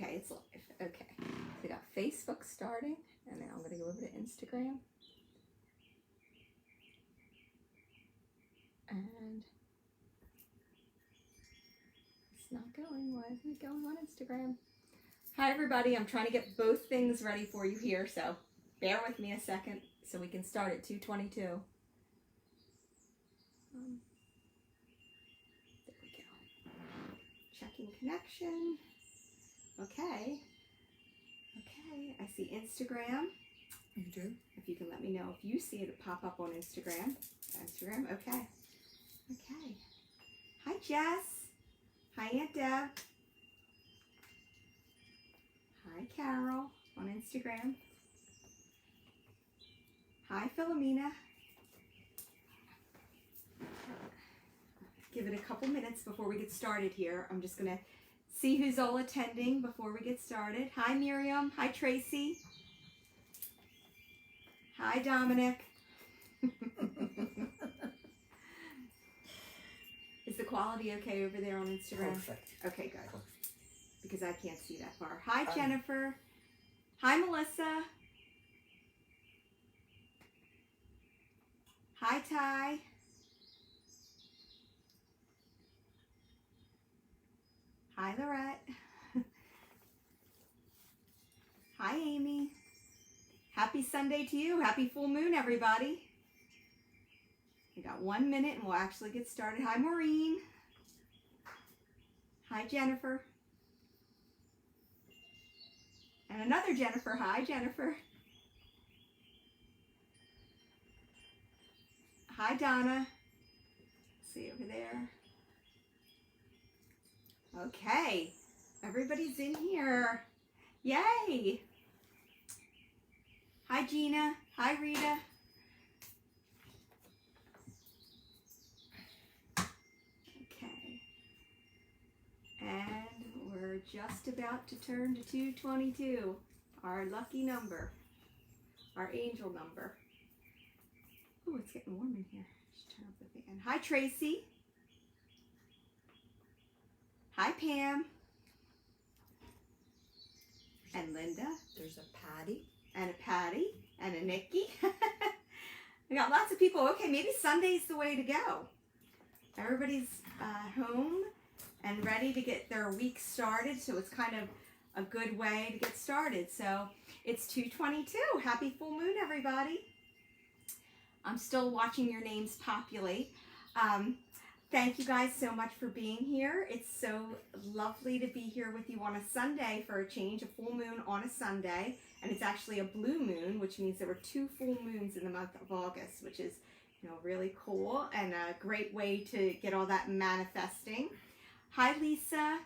Okay, it's live. Okay. So we got Facebook starting, and then I'm going to go over to Instagram. And it's not going. Why isn't it going on Instagram? Hi, everybody. I'm trying to get both things ready for you here, so bear with me a second so we can start at 2:22. There we go. Checking connection. Okay. Okay, I see Instagram. You do? If you can let me know if you see it pop up on Instagram. Instagram, okay. Okay. Hi, Jess. Hi, Aunt Deb. Hi, Carol on Instagram. Hi, Philomena. Give it a couple minutes before we get started here. I'm just going to see who's all attending before we get started. Hi, Miriam. Hi, Tracy. Hi, Dominic. Is the quality okay over there on Instagram? Perfect. Okay, good. Because I can't see that far. Hi, Jennifer. Hi, Melissa. Hi, Ty. Hi, Lorette. Hi, Amy. Happy Sunday to you. Happy full moon, everybody. We got 1 minute and we'll actually get started. Hi, Maureen. Hi, Jennifer. And another Jennifer. Hi, Jennifer. Hi, Donna. See over there. Okay. Everybody's in here. Yay. Hi, Gina. Hi, Rita. Okay. And we're just about to turn to 222, our lucky number, our angel number. Oh, it's getting warm in here. Just turn up the fan. Hi, Tracy. Hi, Pam. And Linda. There's a Patty. And a Patty. And a Nikki. We got lots of people. Okay, maybe Sunday's the way to go. Everybody's home and ready to get their week started, so it's kind of a good way to get started. So it's 2:22. Happy full moon, everybody. I'm still watching your names populate. Thank you guys so much for being here. It's so lovely to be here with you on a Sunday for a change, a full moon on a Sunday. And it's actually a blue moon, which means there were 2 full moons in the month of August, which is, really cool and a great way to get all that manifesting. Hi, Lisa.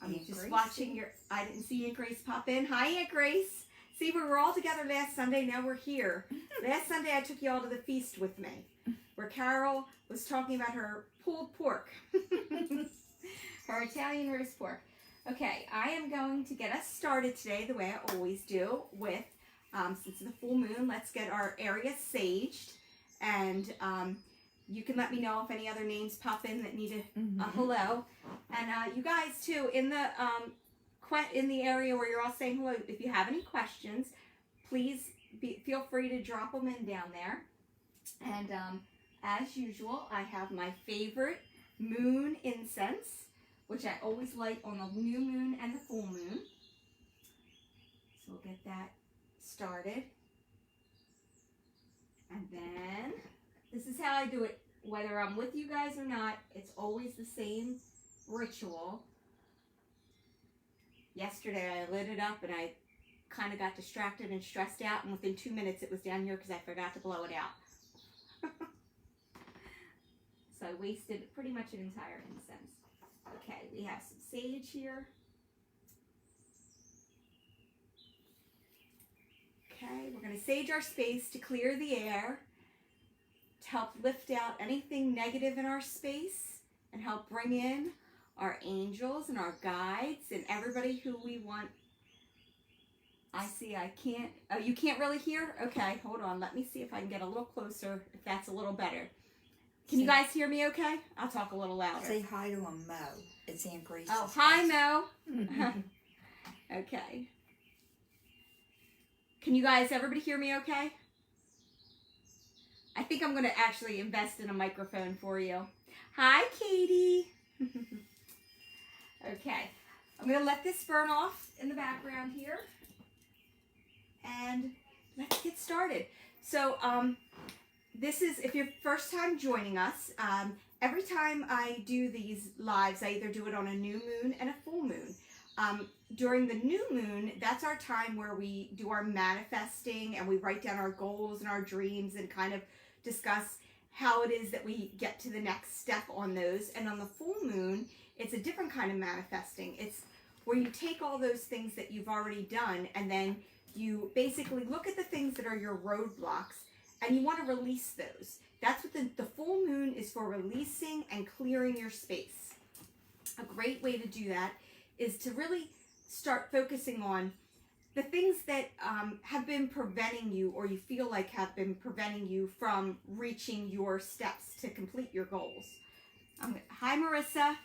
I'm just Gracie. watching I didn't see Aunt Grace pop in. Hi, Aunt Grace. See, we were all together last Sunday. Now we're here. Last Sunday, I took you all to the feast with me, where Carol was talking about her pulled pork, her Italian roast pork. Okay, I am going to get us started today the way I always do with, since it's the full moon, let's get our area saged. And you can let me know if any other names pop in that need a hello. And you guys, too, in the area where you're all saying hello, if you have any questions, please feel free to drop them in down there. And as usual, I have my favorite moon incense, which I always light on the new moon and the full moon. So we'll get that started. And then, this is how I do it. Whether I'm with you guys or not, it's always the same ritual. Yesterday I lit it up and I kind of got distracted and stressed out, and within 2 minutes it was down here because I forgot to blow it out. So I wasted pretty much an entire incense. Okay, we have some sage here. Okay, we're going to sage our space to clear the air, to help lift out anything negative in our space, and help bring in our angels and our guides and everybody who we want. I see, I can't, oh, you can't really hear? Okay, hold on, let me see if I can get a little closer, if that's a little better. Can you guys hear me okay? I'll talk a little louder. Say hi to him, Mo. It's Aunt Grace. Oh, hi, Mo. Okay. Can you guys, everybody hear me okay? I think I'm going to actually invest in a microphone for you. Hi, Katie. Okay. I'm going to let this burn off in the background here. And let's get started. So, this is, if you're first time joining us, every time I do these lives, I either do it on a new moon and a full moon. During the new moon, that's our time where we do our manifesting and we write down our goals and our dreams and kind of discuss how it is that we get to the next step on those. And on the full moon, it's a different kind of manifesting. It's where you take all those things that you've already done and then you basically look at the things that are your roadblocks and you want to release those. That's what the full moon is for, releasing and clearing your space. A great way to do that is to really start focusing on the things that have been preventing you, or you feel like have been preventing you from reaching your steps to complete your goals. Hi, Marissa.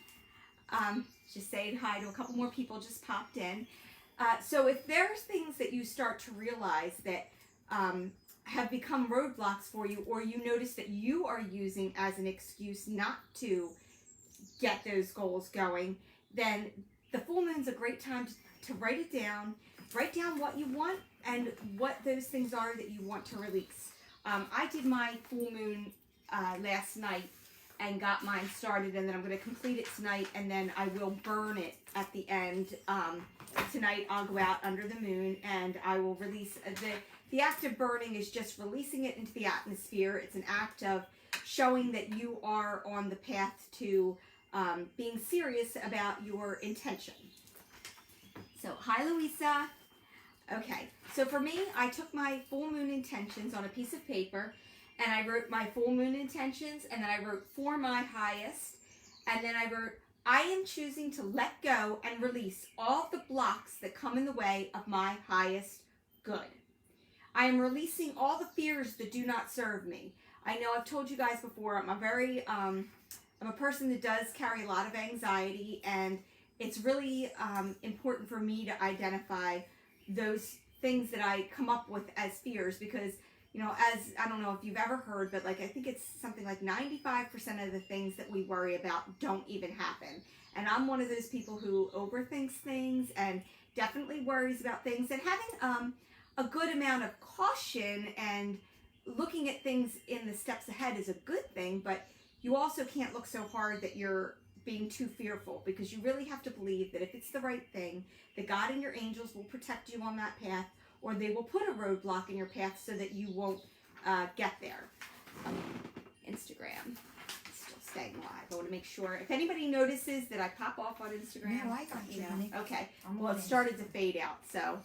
Just saying hi to a couple more people just popped in. So if there's things that you start to realize that have become roadblocks for you, or you notice that you are using as an excuse not to get those goals going, then the full moon's a great time to write it down. Write down what you want and what those things are that you want to release. I did my full moon last night and got mine started, and then I'm going to complete it tonight, and then I will burn it at the end. Tonight I'll go out under the moon and I will release. The act of burning is just releasing it into the atmosphere. It's an act of showing that you are on the path to being serious about your intention. So, hi, Louisa. Okay, so for me, I took my full moon intentions on a piece of paper, and I wrote my full moon intentions, and then I wrote for my highest, and then I wrote, I am choosing to let go and release all the blocks that come in the way of my highest good. I am releasing all the fears that do not serve me. I know I've told you guys before, I'm a person that does carry a lot of anxiety, and it's really important for me to identify those things that I come up with as fears, because, you know, as, I don't know if you've ever heard, but like, I think it's something like 95% of the things that we worry about don't even happen. And I'm one of those people who overthinks things and definitely worries about things, and having a good amount of caution and looking at things in the steps ahead is a good thing, but you also can't look so hard that you're being too fearful, because you really have to believe that if it's the right thing, that God and your angels will protect you on that path, or they will put a roadblock in your path so that you won't get there. Instagram, still staying live. I want to make sure, if anybody notices that I pop off on Instagram, No, I got you, honey. Okay, well, it started to fade out, so.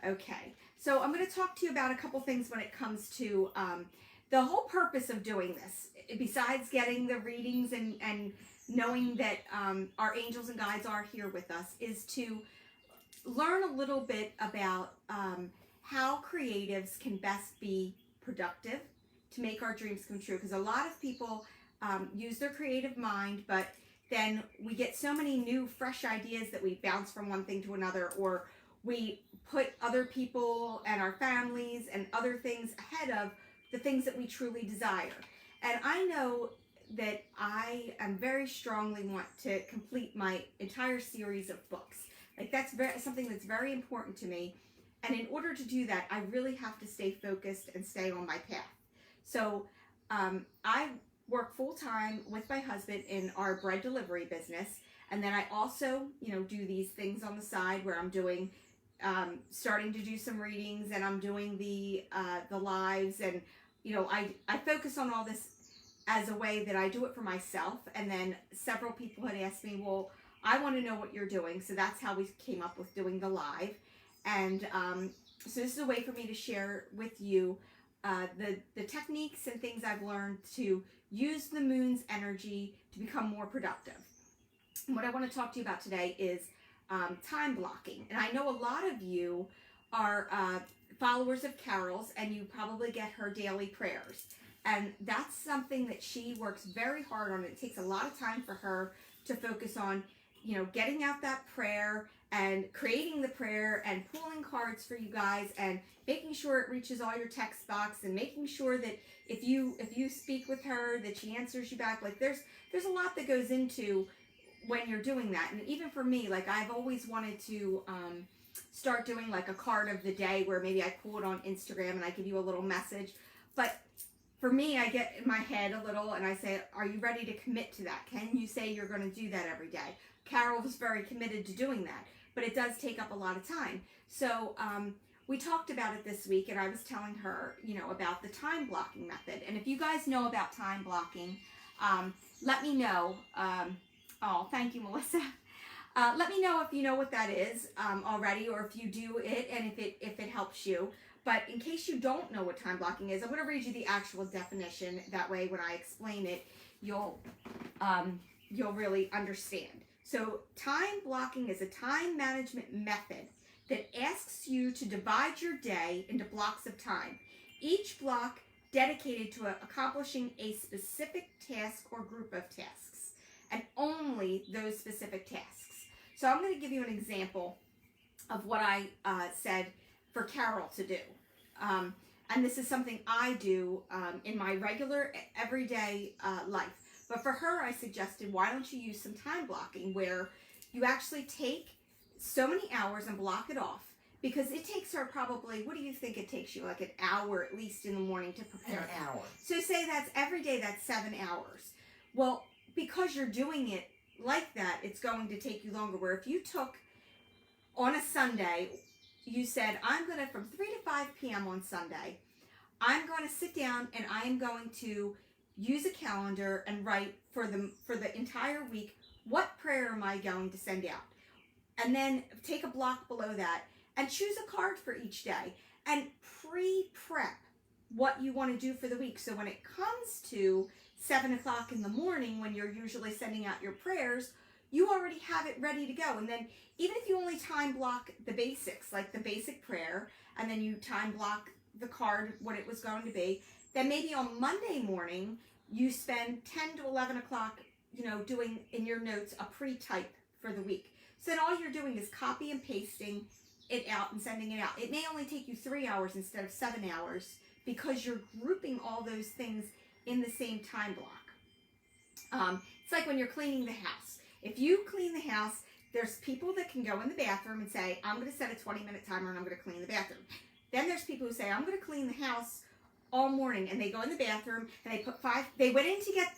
Okay, so I'm going to talk to you about a couple things when it comes to the whole purpose of doing this, besides getting the readings and knowing that our angels and guides are here with us, is to learn a little bit about how creatives can best be productive to make our dreams come true. Because a lot of people use their creative mind, but then we get so many new, fresh ideas that we bounce from one thing to another, or we put other people and our families and other things ahead of the things that we truly desire. And I know that I am very strongly want to complete my entire series of books. Like, that's something that's very important to me. And in order to do that, I really have to stay focused and stay on my path. So I work full-time with my husband in our bread delivery business. And then I also, do these things on the side where I'm doing, starting to do some readings, and I'm doing the lives. And, I focus on all this as a way that I do it for myself. And then several people had asked me, well, I want to know what you're doing. So that's how we came up with doing the live. And so this is a way for me to share with you the techniques and things I've learned to use the moon's energy to become more productive. And what I want to talk to you about today is time blocking. And I know a lot of you are followers of Carol's, and you probably get her daily prayers. And that's something that she works very hard on. It takes a lot of time for her to focus on, getting out that prayer and creating the prayer and pulling cards for you guys and making sure it reaches all your text box and making sure that if you speak with her that she answers you back. Like there's a lot that goes into when you're doing that. And even for me, like I've always wanted to start doing like a card of the day where maybe I pull it on Instagram and I give you a little message. But for me, I get in my head a little and I say, are you ready to commit to that? Can you say you're going to do that every day? Carol was very committed to doing that, but it does take up a lot of time. So we talked about it this week, and I was telling her, about the time blocking method. And if you guys know about time blocking, let me know. Oh, thank you, Melissa. Let me know if you know what that is already, or if you do it and if it helps you. But in case you don't know what time blocking is, I'm going to read you the actual definition. That way, when I explain it, you'll really understand. So, time blocking is a time management method that asks you to divide your day into blocks of time. Each block dedicated to accomplishing a specific task or group of tasks, and only those specific tasks. So, I'm going to give you an example of what I said for Carol to do. And this is something I do in my regular, everyday life. But for her, I suggested, why don't you use some time blocking where you actually take so many hours and block it off, because it takes her probably, what do you think it takes you, like an hour at least in the morning to prepare? An hour. So say that's every day, that's 7 hours. Well, because you're doing it like that, it's going to take you longer. Where if you took on a Sunday, you said, I'm going to, from 3 to 5 p.m. on Sunday, I'm going to sit down and I am going to use a calendar and write for the entire week, what prayer am I going to send out? And then take a block below that and choose a card for each day and pre-prep what you want to do for the week. So when it comes to 7 o'clock in the morning, when you're usually sending out your prayers, you already have it ready to go. And then even if you only time block the basics, like the basic prayer, and then you time block the card, what it was going to be, then maybe on Monday morning, you spend 10 to 11 o'clock, doing in your notes a pre-type for the week. So then all you're doing is copy and pasting it out and sending it out. It may only take you 3 hours instead of 7 hours because you're grouping all those things in the same time block. It's like when you're cleaning the house. If you clean the house, there's people that can go in the bathroom and say, I'm going to set a 20-minute timer and I'm going to clean the bathroom. Then there's people who say, I'm going to clean the house all morning, and they go in the bathroom and they went in to get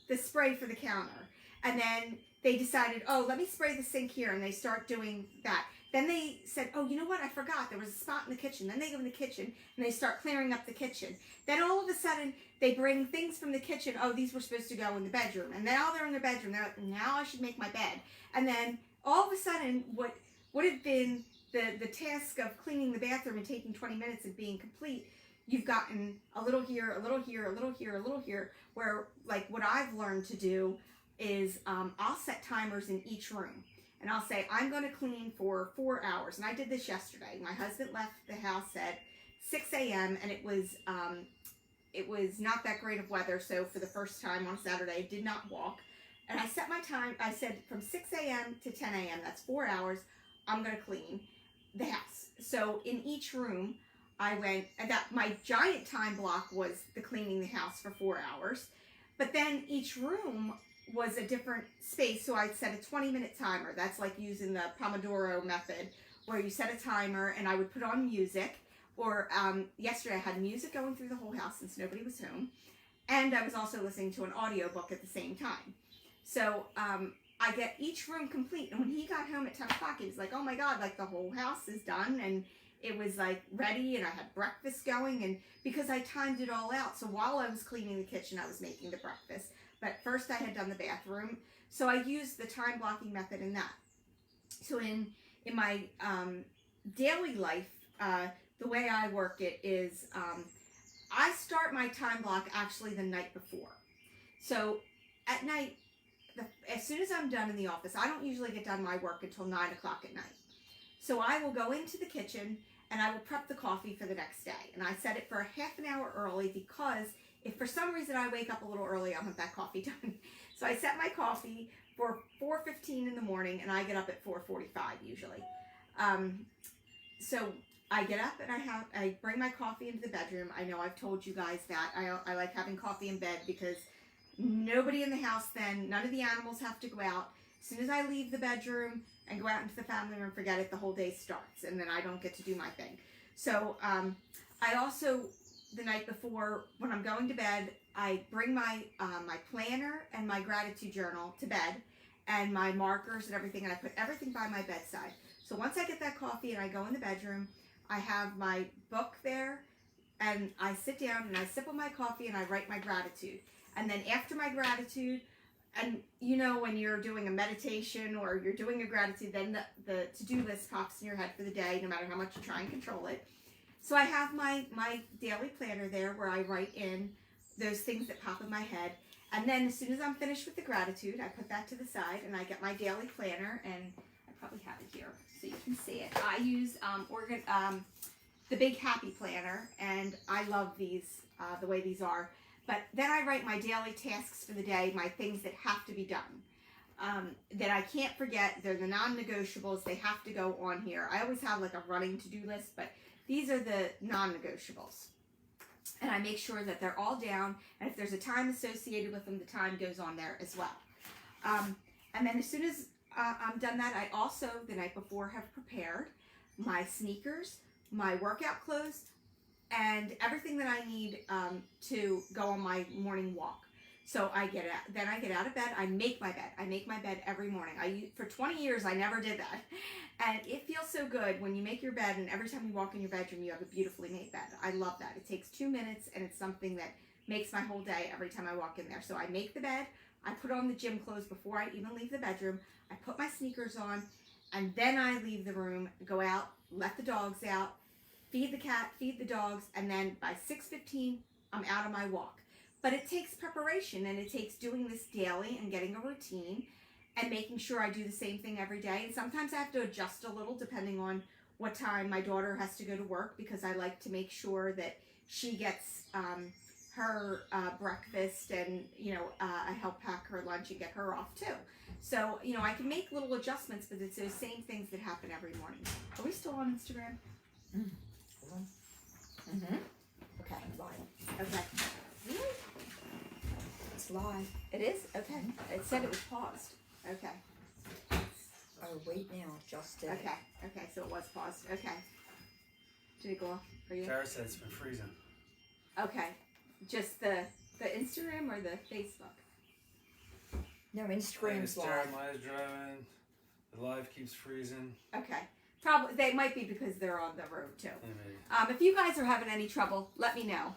the spray for the counter, and then they decided, oh, let me spray the sink here, and they start doing that. Then they said, oh, you know what, I forgot, there was a spot in the kitchen. Then they go in the kitchen and they start clearing up the kitchen. Then all of a sudden they bring things from the kitchen, oh, these were supposed to go in the bedroom, and now they're in the bedroom, they're like, now I should make my bed. And then all of a sudden what would have been the task of cleaning the bathroom and taking 20 minutes and being complete, you've gotten a little here, a little here, a little here, a little here, where like what I've learned to do is I'll set timers in each room. And I'll say, I'm going to clean for 4 hours. And I did this yesterday. My husband left the house at 6 a.m. and it was not that great of weather. So for the first time on Saturday, I did not walk. And I set my time. I said from 6 a.m. to 10 a.m., that's 4 hours, I'm going to clean the house. So in each room, I went, and that my giant time block was the cleaning the house for 4 hours. But then each room was a different space, so I set a 20-minute timer. That's like using the Pomodoro method, where you set a timer, and I would put on music. Or yesterday I had music going through the whole house since nobody was home, and I was also listening to an audiobook at the same time. So I get each room complete, and when he got home at 10 o'clock, he was like, oh my God, like the whole house is done, and it was like ready, and I had breakfast going, and because I timed it all out, so while I was cleaning the kitchen, I was making the breakfast. But first I had done the bathroom, so I used the time blocking method in that. So in my daily life, the way I work it is I start my time block actually the night before. So at night, as soon as I'm done in the office, I don't usually get done my work until 9 o'clock at night. So I will go into the kitchen and I will prep the coffee for the next day. And I set it for a half an hour early because if for some reason I wake up a little early, I'll have that coffee done. So I set my coffee for 4:15 in the morning, and I get up at 4:45 usually. So I get up and I bring my coffee into the bedroom. I know I've told you guys that I like having coffee in bed because nobody in the house then, none of the animals have to go out. As soon as I leave the bedroom and go out into the family room, forget it, the whole day starts, and then I don't get to do my thing. So I also, the night before, when I'm going to bed, I bring my my planner and my gratitude journal to bed, and my markers and everything, and I put everything by my bedside. So once I get that coffee and I go in the bedroom, I have my book there, and I sit down and I sip on my coffee and I write my gratitude. And then after my gratitude, and you know when you're doing a meditation or you're doing a gratitude, then the to-do list pops in your head for the day, no matter how much you try and control it. So I have my daily planner there where I write in those things that pop in my head. And then as soon as I'm finished with the gratitude, I put that to the side and I get my daily planner, and I probably have it here so you can see it. I use the Big Happy Planner, and I love these, the way these are. But then I write my daily tasks for the day, my things that have to be done, that I can't forget. They're the non-negotiables. They have to go on here. I always have like a running to-do list, but these are the non-negotiables. And I make sure that they're all down, and if there's a time associated with them, the time goes on there as well. And then as soon as I'm done that, I also, the night before, have prepared my sneakers, my workout clothes, and everything that I need to go on my morning walk. So I get out of bed. I make my bed. I make my bed every morning. For 20 years, I never did that. And it feels so good when you make your bed, and every time you walk in your bedroom, you have a beautifully made bed. I love that. It takes 2 minutes, and it's something that makes my whole day every time I walk in there. So I make the bed. I put on the gym clothes before I even leave the bedroom. I put my sneakers on, and then I leave the room, go out, let the dogs out, feed the cat, feed the dogs, and then by 6:15, I'm out on my walk. But it takes preparation, and it takes doing this daily and getting a routine and making sure I do the same thing every day. And sometimes I have to adjust a little depending on what time my daughter has to go to work, because I like to make sure that she gets her breakfast, and I help pack her lunch and get her off too. So I can make little adjustments, but it's those same things that happen every morning. Are we still on Instagram? Mm-hmm. Okay, live. Okay. Really? It's live. It is? Okay. It said it was paused. Okay. Oh, wait now, just did. Okay. Okay, so it was paused. Okay. Did it go off for you? Tara said it's been freezing. Okay. Just the Instagram or the Facebook? No, Instagram's live. Jeremiah's driving. The live keeps freezing. Okay. Probably they might be because they're on the road too. Yeah, maybe. If you guys are having any trouble, let me know.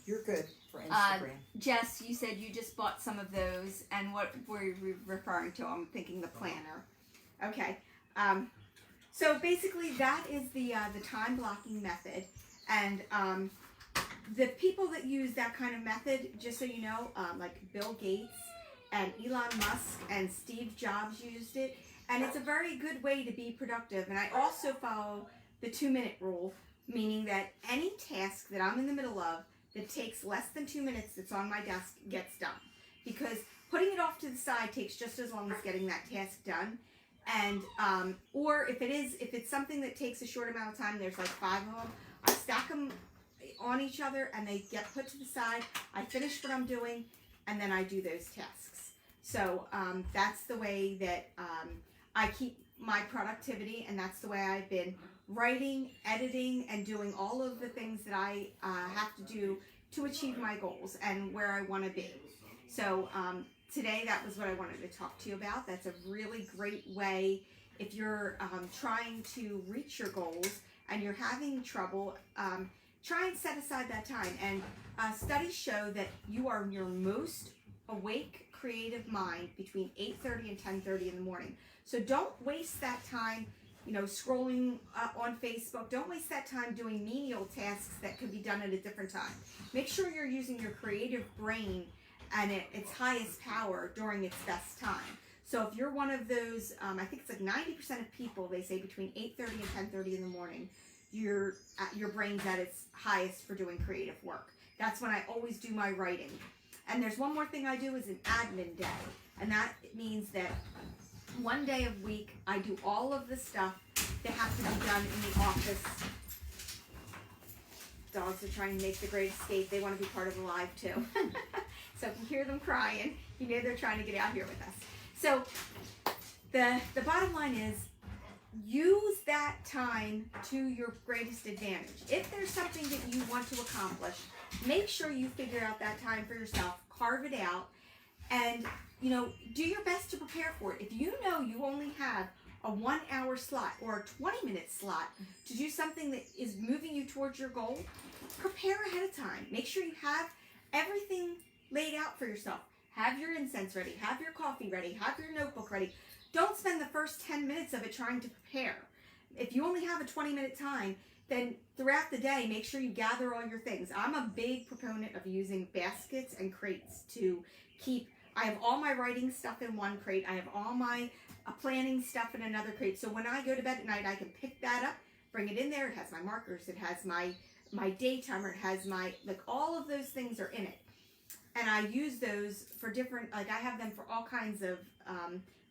You're good for Instagram. Jess, you said you just bought some of those, and what were you referring to? I'm thinking the planner. Okay. So basically, that is the time blocking method, and the people that use that kind of method, just so you know, like Bill Gates and Elon Musk and Steve Jobs used it, and it's a very good way to be productive. And I also follow the 2-minute rule, meaning that any task that I'm in the middle of that takes less than 2 minutes that's on my desk gets done, because putting it off to the side takes just as long as getting that task done. And or if it's something that takes a short amount of time, there's like 5 of them, I stack them on each other and they get put to the side. I finish what I'm doing, and then I do those tasks. So that's the way that I keep my productivity, and that's the way I've been writing, editing, and doing all of the things that I have to do to achieve my goals and where I want to be. So today, that was what I wanted to talk to you about. That's a really great way if you're trying to reach your goals and you're having trouble. Try and set aside that time. And studies show that you are your most awake, creative mind between 8:30 and 10:30 in the morning. So don't waste that time, scrolling on Facebook. Don't waste that time doing menial tasks that could be done at a different time. Make sure you're using your creative brain and its highest power during its best time. So if you're one of those, I think it's like 90% of people, they say between 8:30 and 10:30 in the morning, your brain's at its highest for doing creative work. That's when I always do my writing. And there's one more thing I do is an admin day. And that means that one day a week I do all of the stuff that has to be done in the office. Dogs are trying to make the great escape. They want to be part of the live too. So if you hear them crying, you know they're trying to get out here with us. So the bottom line is, use that time to your greatest advantage. If there's something that you want to accomplish, make sure you figure out that time for yourself, carve it out, and do your best to prepare for it. If you know you only have a 1 hour slot or a 20-minute slot to do something that is moving you towards your goal, prepare ahead of time. Make sure you have everything laid out for yourself. Have your incense ready, have your coffee ready, have your notebook ready. Don't spend the first 10 minutes of it trying to prepare. If you only have a 20-minute time, then throughout the day, make sure you gather all your things. I'm a big proponent of using baskets and crates to keep. I have all my writing stuff in one crate. I have all my planning stuff in another crate. So when I go to bed at night, I can pick that up, bring it in there. It has my markers. It has my day timer. It has my, all of those things are in it. And I use those for different, I have them for all kinds of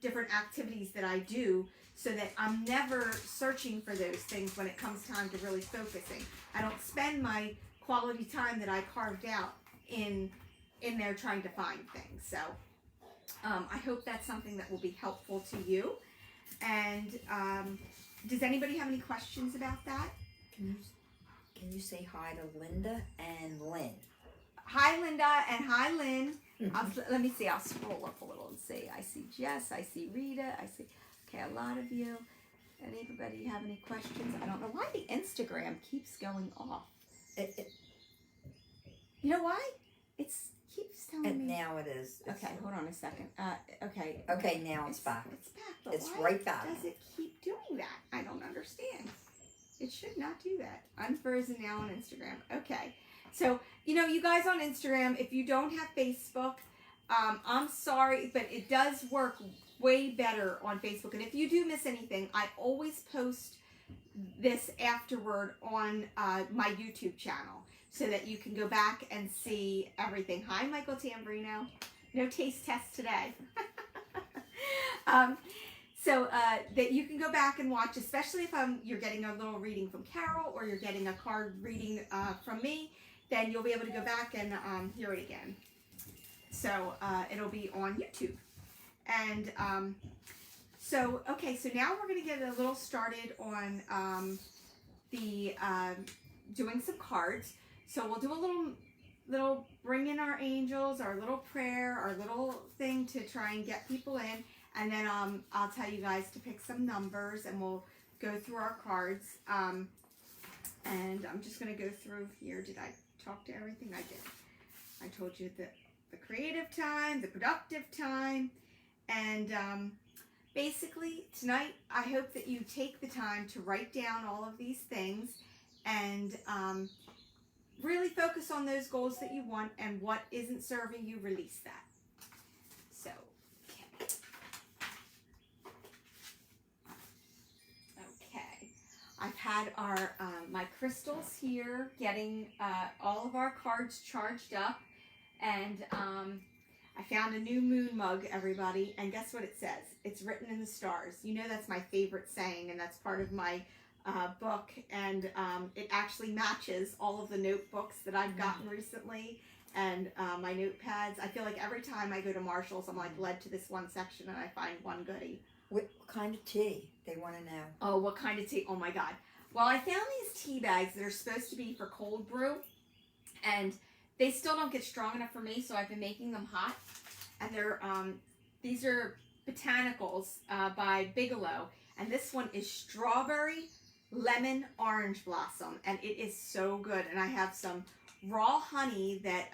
different activities that I do, so that I'm never searching for those things when it comes time to really focusing. I don't spend my quality time that I carved out in there trying to find things. So I hope that's something that will be helpful to you. And does anybody have any questions about that? Can you say hi to Linda and Lynn? Hi, Linda, and hi, Lynn. Let me see. I'll scroll up a little and see. I see Jess. I see Rita. I see, okay, a lot of you. Anybody have any questions? I don't know why the Instagram keeps going off. You know why? It keeps telling me. Now it is. Okay, hold on a second. Okay. Okay, now it's back. It's back. But It's why right back. does it keep doing that? I don't understand. It should not do that. Unfrozen now on Instagram. Okay. So, you guys on Instagram, if you don't have Facebook, I'm sorry, but it does work way better on Facebook. And if you do miss anything, I always post this afterward on my YouTube channel so that you can go back and see everything. Hi, Michael Tamburino. No taste test today. So that you can go back and watch, especially if you're getting a little reading from Carol or you're getting a card reading from me. Then you'll be able to go back and hear it again. So it'll be on YouTube. And okay, so now we're going to get a little started on doing some cards. So we'll do a little bring in our angels, our little prayer, our little thing to try and get people in. And then I'll tell you guys to pick some numbers and we'll go through our cards. And I'm just going to go through here. Did I talk to everything? I did. I told you the creative time, the productive time, and basically tonight I hope that you take the time to write down all of these things and really focus on those goals that you want, and what isn't serving you, release that. So, okay. I've had our my crystals here, getting all of our cards charged up, and I found a new moon mug, everybody, and guess what it says? It's written in the stars. You know that's my favorite saying, and that's part of my book, and it actually matches all of the notebooks that I've gotten recently, and my notepads. I feel like every time I go to Marshall's, I'm led to this one section and I find one goodie. What kind of tea? They want to know. Oh, what kind of tea? Oh my God. Well, I found these tea bags that are supposed to be for cold brew, and they still don't get strong enough for me, so I've been making them hot. And they're these are botanicals by Bigelow, and this one is strawberry lemon orange blossom, and it is so good. And I have some raw honey that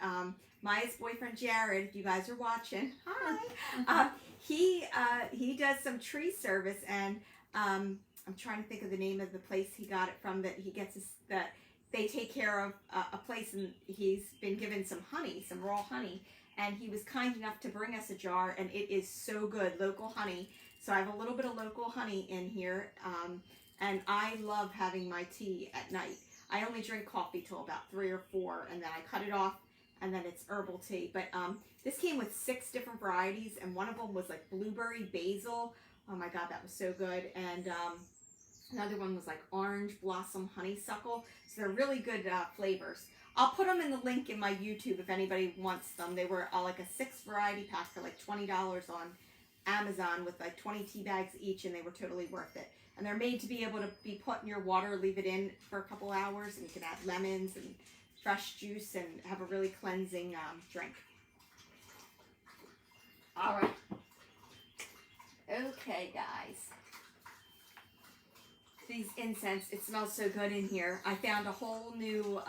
Maya's boyfriend Jared, if you guys are watching, hi, he does some tree service, and I'm trying to think of the name of the place he got it from, that he gets that they take care of a place, and he's been given some honey, some raw honey, and he was kind enough to bring us a jar, and it is so good, local honey. So I have a little bit of local honey in here, and I love having my tea at night. I only drink coffee till about 3 or 4, and then I cut it off, and then it's herbal tea. But this came with 6 different varieties, and one of them was like blueberry basil. Oh my god, that was so good. And another one was like orange blossom honeysuckle. So they're really good flavors. I'll put them in the link in my YouTube if anybody wants them. They were like a 6 variety pack for like $20 on Amazon with like 20 tea bags each, and they were totally worth it. And they're made to be able to be put in your water, leave it in for a couple hours, and you can add lemons and fresh juice and have a really cleansing drink. All right. Okay, guys. These incense, it smells so good in here. I found a whole new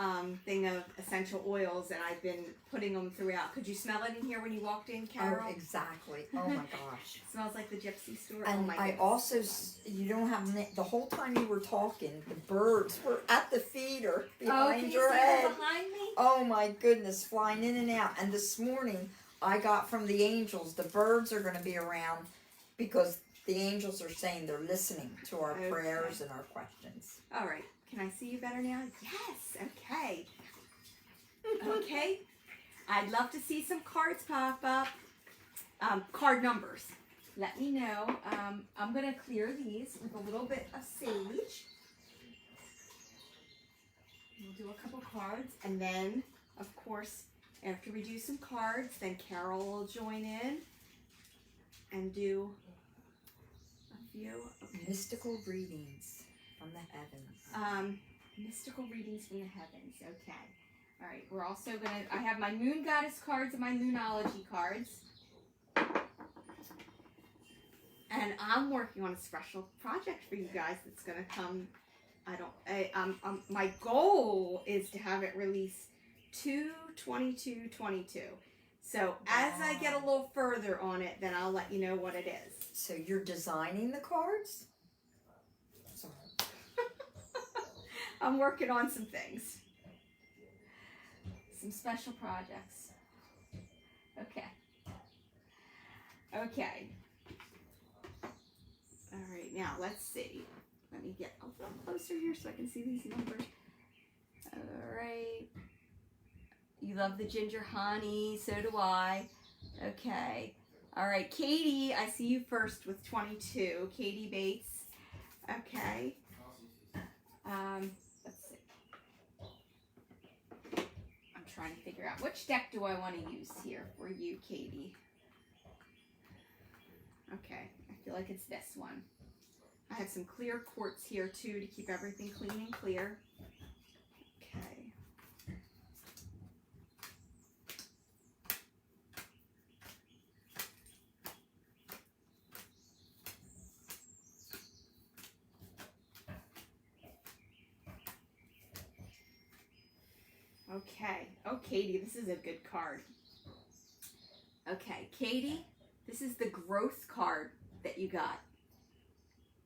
thing of essential oils, and I've been putting them throughout. Could you smell it in here when you walked in, Carol? Oh, exactly. Oh my gosh. It smells like the gypsy store. And oh my I goodness. also, you don't have, the whole time you were talking, the birds were at the feeder can behind you your see head. them behind me? Oh my goodness, flying in and out. And this morning, I got from the angels, the birds are going to be around because the angels are saying they're listening to our prayers and our questions. All right. Can I see you better now? Yes. Okay. Okay. I'd love to see some cards pop up. Card numbers. Let me know. I'm going to clear these with a little bit of sage. We'll do a couple cards. And then, of course, after we do some cards, then Carol will join in and do a few. Okay. Mystical readings from the heavens. Mystical readings from the heavens. Okay. All right. We're also going to, I have my moon goddess cards and my moonology cards. And I'm working on a special project for you guys that's going to come. My goal is to have it released 2/22/22. So as I get a little further on it, then I'll let you know what it is. So you're designing the cards? So, I'm working on some things. Some special projects. Okay. Okay. All right, now let's see. Let me get a little closer here so I can see these numbers. All right. You love the ginger honey, so do I. Okay. All right, Katie, I see you first with 22. Katie Bates. Okay. Let's see. I'm trying to figure out which deck do I want to use here for you, Katie. Okay, I feel like it's this one. I have some clear quartz here too to keep everything clean and clear. Okay. Okay. Oh, Katie, this is a good card. Okay, Katie, this is the growth card that you got.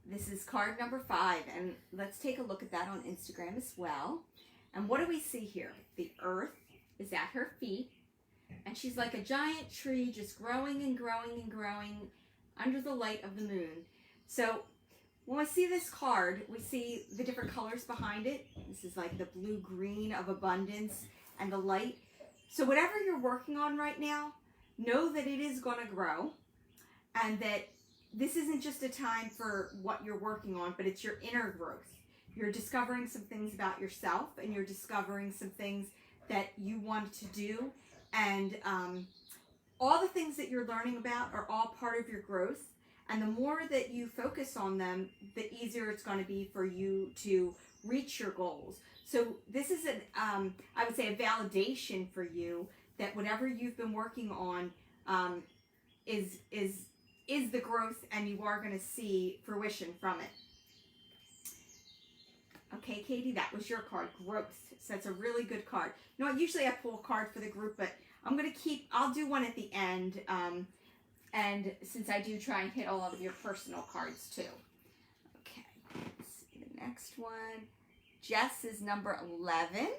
This is card number 5, and let's take a look at that on Instagram as well. And what do we see here? The earth is at her feet, and she's like a giant tree just growing and growing and growing under the light of the moon. So when we see this card, we see the different colors behind it. This is like the blue-green of abundance and the light. So whatever you're working on right now, know that it is going to grow, and that this isn't just a time for what you're working on, but it's your inner growth. You're discovering some things about yourself, and you're discovering some things that you want to do. And all the things that you're learning about are all part of your growth. And the more that you focus on them, the easier it's going to be for you to reach your goals. So this is I would say, a validation for you that whatever you've been working on is the growth, and you are going to see fruition from it. Okay, Katie, that was your card, growth. So that's a really good card. You know, usually I pull a card for the group, but I'll do one at the end. And since I do try and hit all of your personal cards too. Okay, let's see the next one. Jess is number 11.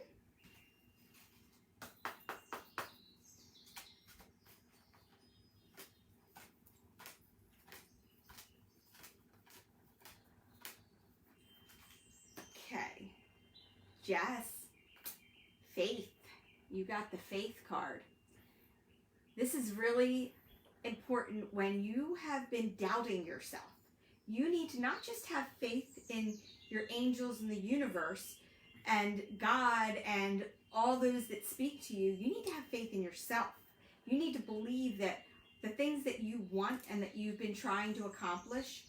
Jess, faith. You got the faith card. This is really important when you have been doubting yourself. You need to not just have faith in your angels and the universe and God and all those that speak to you. You need to have faith in yourself. You need to believe that the things that you want and that you've been trying to accomplish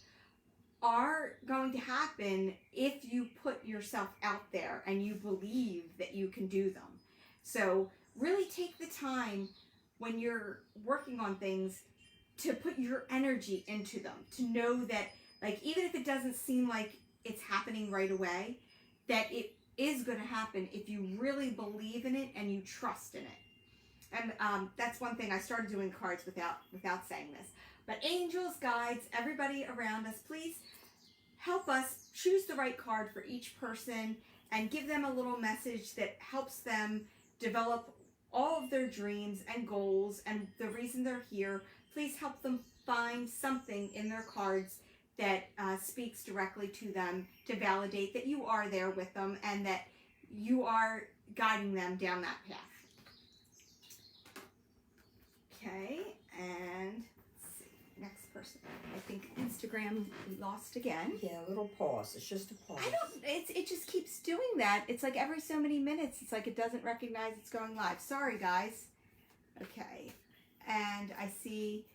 are going to happen if you put yourself out there and you believe that you can do them. So really take the time when you're working on things to put your energy into them, to know that, like, even if it doesn't seem like it's happening right away, that it is going to happen if you really believe in it and you trust in it. And that's one thing. I started doing cards without saying this. But angels, guides, everybody around us, please help us choose the right card for each person and give them a little message that helps them develop all of their dreams and goals and the reason they're here. Please help them find something in their cards that speaks directly to them to validate that you are there with them and that you are guiding them down that path. Okay, and let's see, next person. I think Instagram lost again. Yeah, a little pause. It's just a pause. It just keeps doing that. It's like every so many minutes, it's like it doesn't recognize it's going live. Sorry, guys. Okay, and I see,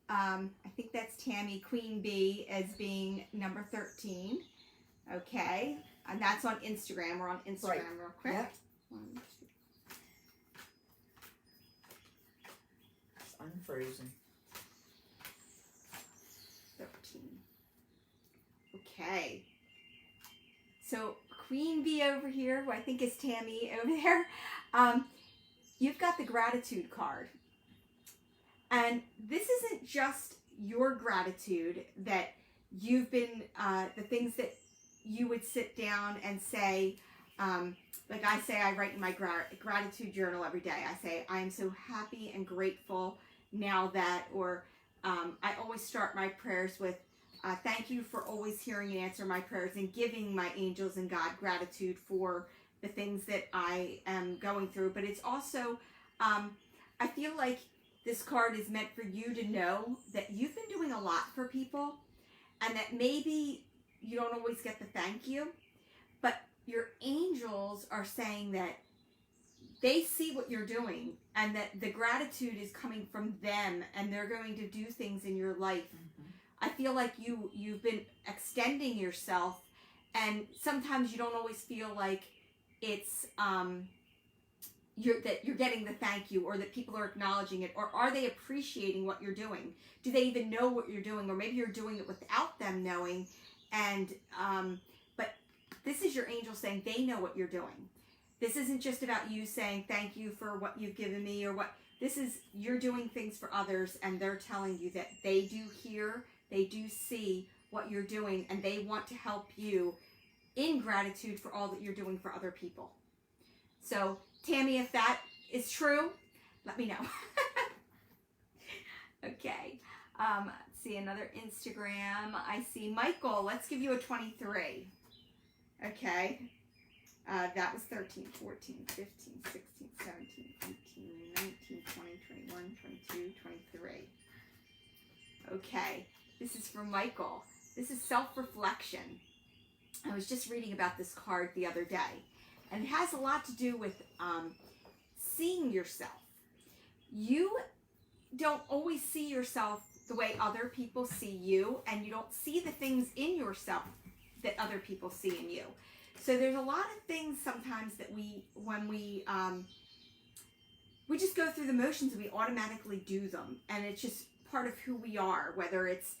I think that's Tammy Queen Bee as being number 13. Okay, and that's on Instagram. We're on Instagram Right. real quick. Yep. 1, 2. It's unfrozen. 13. Okay. So Queen Bee over here, who I think is Tammy over there, you've got the gratitude card. And this isn't just your gratitude that you've been, the things that you would sit down and say, like I say, I write in my gratitude journal every day. I say, I am so happy and grateful now that, or I always start my prayers with, thank you for always hearing and answering my prayers and giving my angels and God gratitude for the things that I am going through. But it's also, I feel like this card is meant for you to know that you've been doing a lot for people and that maybe you don't always get the thank you, but your angels are saying that they see what you're doing and that the gratitude is coming from them and they're going to do things in your life. Mm-hmm. I feel like you've been extending yourself and sometimes you don't always feel like it's you're getting the thank you or that people are acknowledging it, or are they appreciating what you're doing? Do they even know what you're doing, or maybe you're doing it without them knowing? And but this is your angel saying they know what you're doing. This isn't just about you saying thank you for what you've given me or what. This is you're doing things for others and they're telling you that they do hear, they do see what you're doing, and they want to help you in gratitude for all that you're doing for other people. So Tammy, if that is true, let me know. Okay. Let's see another Instagram. I see Michael. Let's give you a 23. Okay. That was 13, 14, 15, 16, 17, 18, 19, 20, 21, 22, 23. Okay. This is for Michael. This is self-reflection. I was just reading about this card the other day. And it has a lot to do with seeing yourself. You don't always see yourself the way other people see you, and you don't see the things in yourself that other people see in you. So there's a lot of things sometimes that when we just go through the motions and we automatically do them, and it's just part of who we are. Whether it's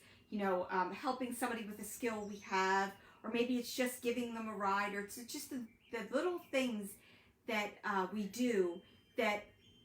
helping somebody with a skill we have, or maybe it's just giving them a ride, or it's just the little things that we do that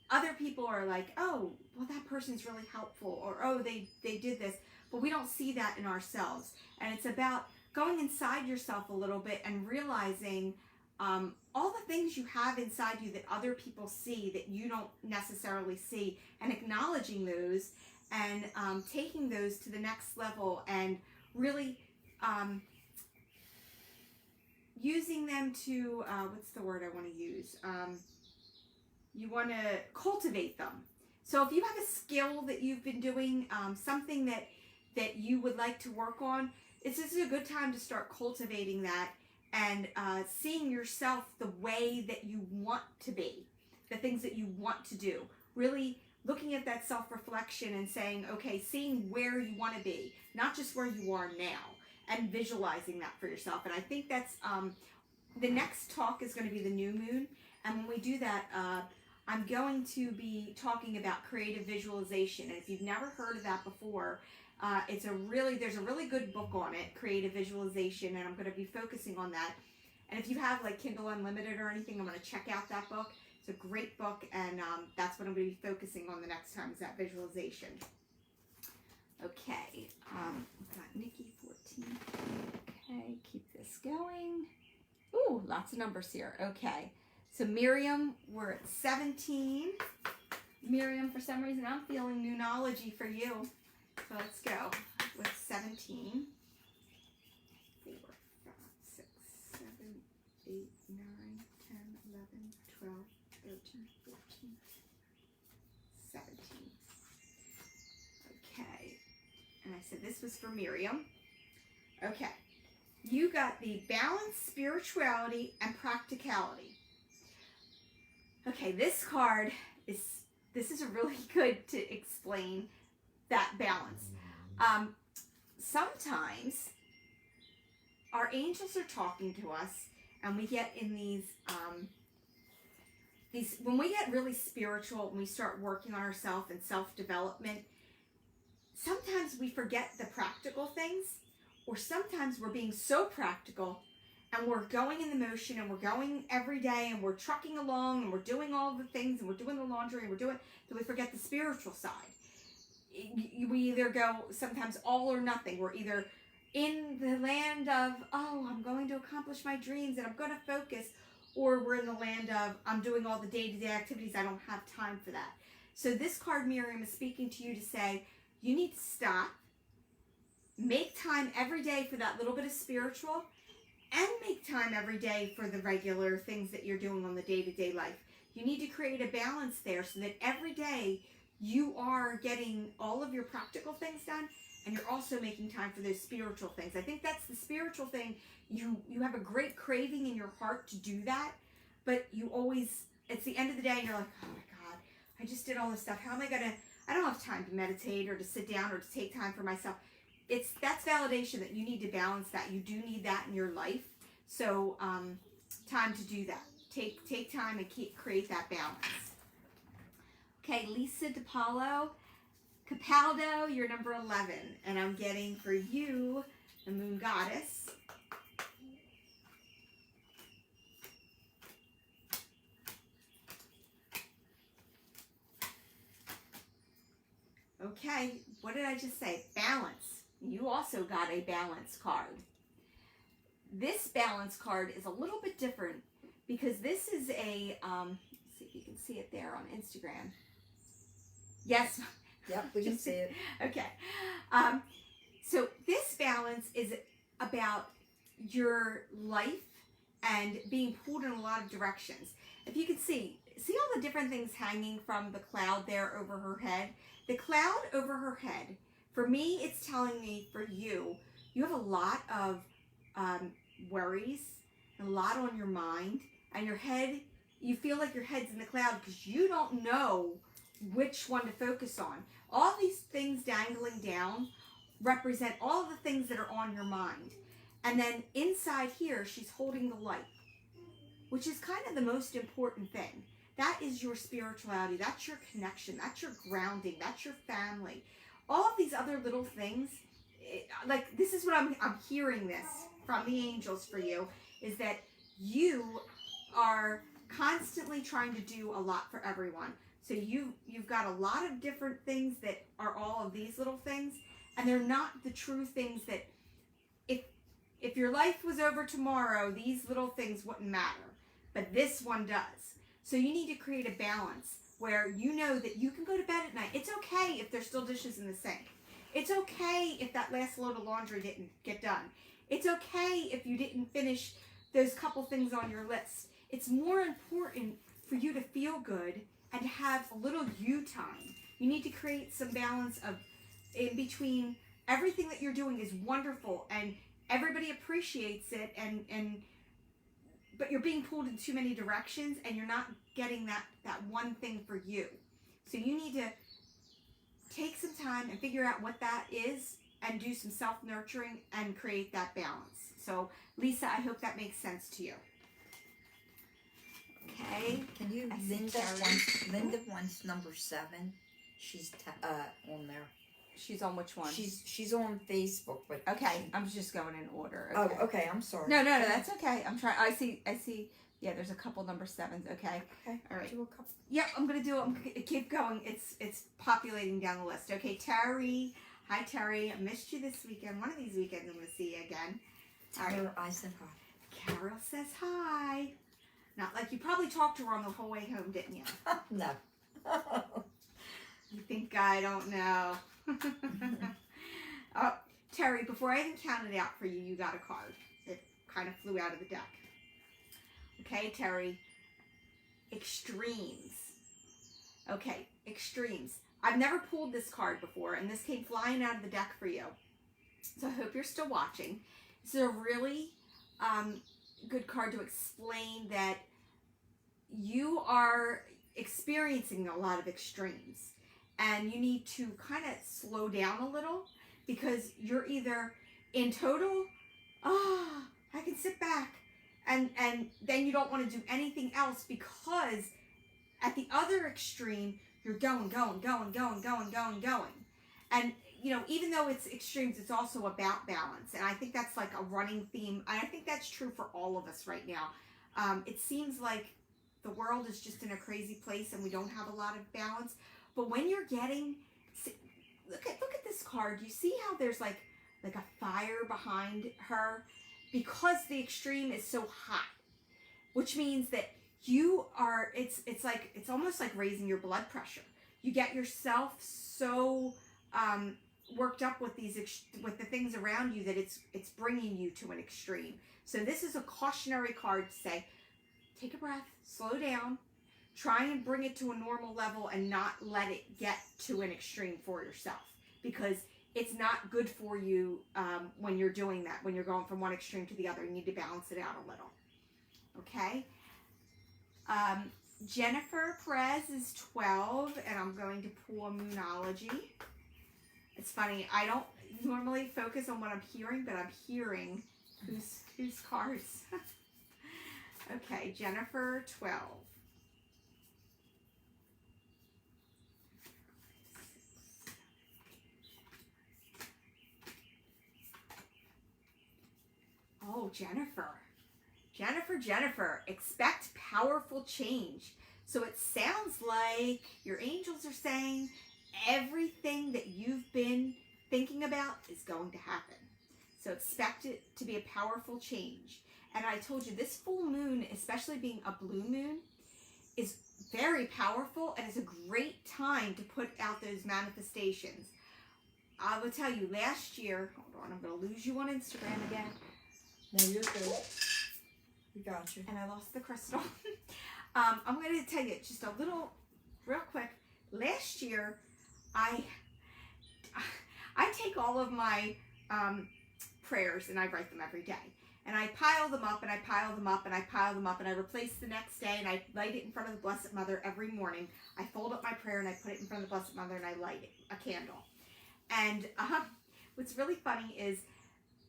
other people are like, oh, well, that person's really helpful, or oh, they did this, but we don't see that in ourselves. And it's about going inside yourself a little bit and realizing all the things you have inside you that other people see that you don't necessarily see, and acknowledging those and taking those to the next level and really using them to, what's the word I want to use? You want to cultivate them. So if you have a skill that you've been doing, something that you would like to work on, this is a good time to start cultivating that and seeing yourself the way that you want to be, the things that you want to do. Really looking at that self-reflection and saying, okay, seeing where you want to be, not just where you are now, and visualizing that for yourself. And I think that's, the next talk is going to be the new moon. And when we do that, I'm going to be talking about creative visualization. And if you've never heard of that before, there's a really good book on it, Creative Visualization, and I'm going to be focusing on that. And if you have like Kindle Unlimited or anything, I'm going to check out that book. It's a great book, and that's what I'm going to be focusing on the next time, is that visualization. Okay, we've got Nikki 14. Okay, keep this going. Ooh, lots of numbers here. Okay, so Miriam, we're at 17. Miriam, for some reason, I'm feeling numerology for you. So let's go with 17. 4, 5, 6, 7, 8, 9, 10, 11, 12, 13, 14, 17. Okay. And I said this was for Miriam. Okay. You got the balance, spirituality, and practicality. Okay, this card this is really good to explain that balance. Sometimes our angels are talking to us, and we get in these when we get really spiritual and we start working on ourselves and self-development, sometimes we forget the practical things, or sometimes we're being so practical and we're going in the motion and we're going every day and we're trucking along and we're doing all the things and we're doing the laundry and that we forget the spiritual side. We either go sometimes all or nothing. We're either in the land of, oh, I'm going to accomplish my dreams and I'm going to focus, or we're in the land of, I'm doing all the day-to-day activities. I don't have time for that. So this card, Miriam, is speaking to you to say, you need to stop, make time every day for that little bit of spiritual, and make time every day for the regular things that you're doing on the day-to-day life. You need to create a balance there so that every day you are getting all of your practical things done, and you're also making time for those spiritual things. I think that's the spiritual thing. You have a great craving in your heart to do that, but you always, it's the end of the day and you're like, oh my God, I just did all this stuff. How am I going to, I don't have time to meditate or to sit down or to take time for myself. That's validation that you need to balance that. You do need that in your life. So time to do that. Take time and create that balance. Okay, Lisa DiPaolo, Capaldo, you're number 11. And I'm getting for you, the Moon Goddess. Okay, what did I just say? Balance. You also got a balance card. This balance card is a little bit different because this is a, let's see if you can see it there on Instagram. Yes. Yep, we can see it. Okay. So this balance is about your life and being pulled in a lot of directions. If you can see all the different things hanging from the cloud there over her head? The cloud over her head, for me, it's telling me, for you, you have a lot of worries, a lot on your mind, and your head, you feel like your head's in the cloud because you don't know which one to focus on. All these things dangling down represent all of the things that are on your mind. And then inside here, she's holding the light, which is kind of the most important thing. That is your spirituality. That's your connection. That's your grounding. That's your family. All of these other little things, like this is what I'm hearing this from the angels for you, is that you are constantly trying to do a lot for everyone. So you've got a lot of different things that are all of these little things, and they're not the true things that if your life was over tomorrow, these little things wouldn't matter. But this one does. So you need to create a balance where you know that you can go to bed at night. It's okay if there's still dishes in the sink. It's okay if that last load of laundry didn't get done. It's okay if you didn't finish those couple things on your list. It's more important for you to feel good and to have a little you time. You need to create some balance of in between. Everything that you're doing is wonderful and everybody appreciates it, but you're being pulled in too many directions and you're not getting that one thing for you. So you need to take some time and figure out what that is and do some self-nurturing and create that balance. So Lisa, I hope that makes sense to you. Okay. Can you, I see Linda wants number 7. She's on there. She's on which one? She's on Facebook, but okay. I'm just going in order. Okay. Oh, okay. I'm sorry. No, that's okay. I'm trying. I see. Yeah, there's a couple number 7s. Okay. Okay. All right. Do a couple. Yep, I'm gonna keep going. It's populating down the list. Okay, Terry. Hi, Terry. I missed you this weekend. One of these weekends, I'm gonna see you again. All right. I said hi. Carol says hi. Not like you probably talked to her on the whole way home, didn't you? No. You think I don't know? Oh, Terry, before I even counted it out for you, you got a card. It kind of flew out of the deck. Okay, Terry. Extremes. Okay, extremes. I've never pulled this card before, and this came flying out of the deck for you. So I hope you're still watching. This is a really good card to explain that you are experiencing a lot of extremes. And you need to kind of slow down a little because you're either in total, I can sit back, and then you don't want to do anything else because at the other extreme, you're going. And, you know, even though it's extremes, it's also about balance. And I think that's like a running theme. And I think that's true for all of us right now. It seems like the world is just in a crazy place and we don't have a lot of balance. But when you're getting, look at this card. You see how there's like a fire behind her because the extreme is so hot, which means that you are. It's almost like raising your blood pressure. You get yourself so worked up with with the things around you that it's bringing you to an extreme. So this is a cautionary card to say, take a breath, slow down. Try and bring it to a normal level and not let it get to an extreme for yourself because it's not good for you when you're doing that, when you're going from one extreme to the other. You need to balance it out a little. Okay? Jennifer Perez is 12, and I'm going to pull a Moonology. It's funny. I don't normally focus on what I'm hearing, but I'm hearing whose cards. Okay, Jennifer 12. Oh, Jennifer, expect powerful change. So it sounds like your angels are saying everything that you've been thinking about is going to happen. So expect it to be a powerful change. And I told you this full moon, especially being a blue moon, is very powerful and is a great time to put out those manifestations. I will tell you, last year, hold on, I'm going to lose you on Instagram again. No, you're good. We got you. And I lost the crystal. I'm going to tell you just a little, real quick. Last year, I take all of my prayers and I write them every day. And I pile them up and I pile them up and I pile them up and I replace the next day and I light it in front of the Blessed Mother every morning. I fold up my prayer and I put it in front of the Blessed Mother and I light it, a candle. And what's really funny is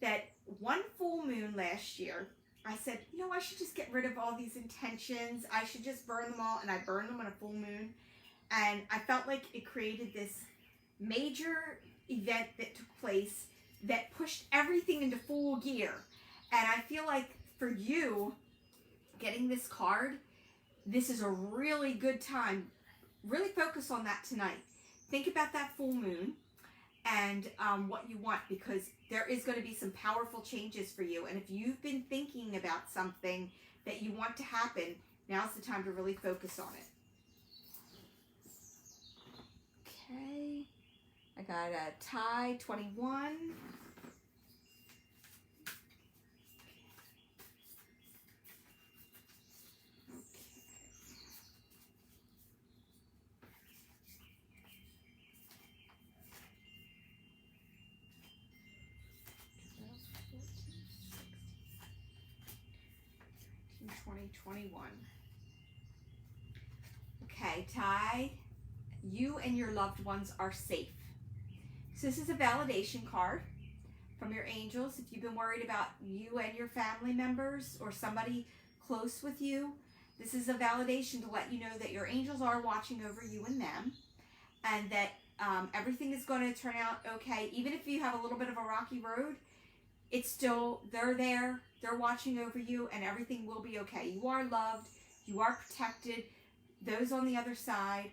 that one full moon last year, I said, you know, I should just get rid of all these intentions. I should just burn them all. And I burned them on a full moon. And I felt like it created this major event that took place that pushed everything into full gear. And I feel like for you, getting this card, this is a really good time. Really focus on that tonight. Think about that full moon and what you want, because there is going to be some powerful changes for you. And if you've been thinking about something that you want to happen, now's the time to really focus on it. Okay. I got a tie 21. 2021. Okay, Ty, you and your loved ones are safe. So this is a validation card from your angels. If you've been worried about you and your family members or somebody close with you, this is a validation to let you know that your angels are watching over you and them, and that everything is going to turn out okay. Even if you have a little bit of a rocky road, it's still, they're there, they're watching over you, and everything will be okay. You are loved, you are protected. Those on the other side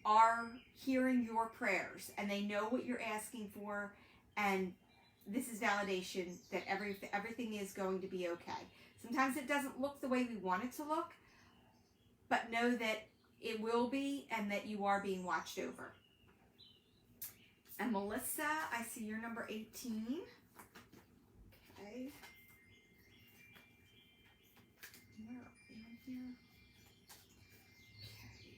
are hearing your prayers, and they know what you're asking for, and this is validation that everything is going to be okay. Sometimes it doesn't look the way we want it to look, but know that it will be, and that you are being watched over. And Melissa, I see you're number 18. Okay. Where are we in here? Okay.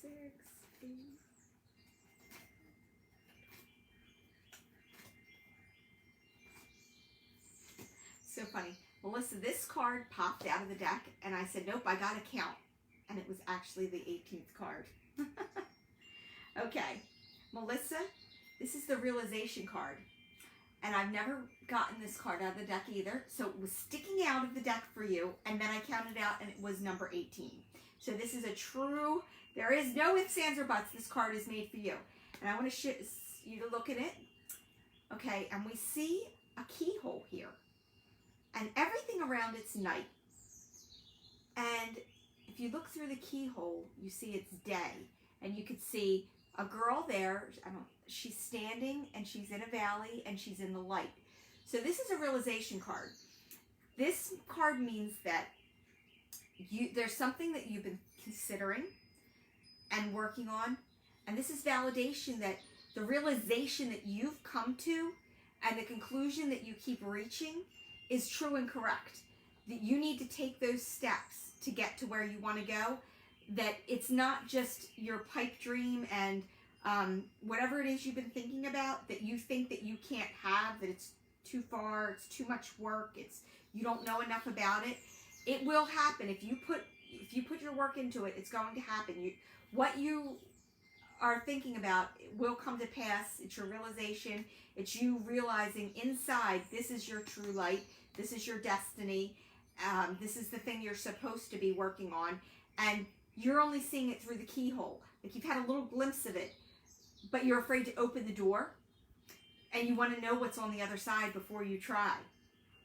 6, 8. So funny. Melissa, this card popped out of the deck, and I said, nope, I got to count. And it was actually the 18th card. Okay. Melissa, this is the realization card. And I've never gotten this card out of the deck either. So it was sticking out of the deck for you, and then I counted out, and it was number 18. So this is a true, there is no ifs, ands, or buts. This card is made for you. And I want to you to look at it. Okay, and we see a keyhole here. And everything around it's night. And if you look through the keyhole, you see it's day. And you could see a girl there. She's standing, and she's in a valley, and she's in the light. So this is a realization card. This card means that there's something that you've been considering and working on. And this is validation that the realization that you've come to and the conclusion that you keep reaching is true and correct. That you need to take those steps to get to where you want to go. That it's not just your pipe dream and whatever it is you've been thinking about that you think that you can't have, that it's too far, it's too much work, you don't know enough about it. It will happen. If you put your work into it, it's going to happen. What you are thinking about will come to pass. It's your realization. It's you realizing inside this is your true light. This is your destiny. This is the thing you're supposed to be working on. And you're only seeing it through the keyhole. Like you've had a little glimpse of it, but you're afraid to open the door. And you want to know what's on the other side before you try.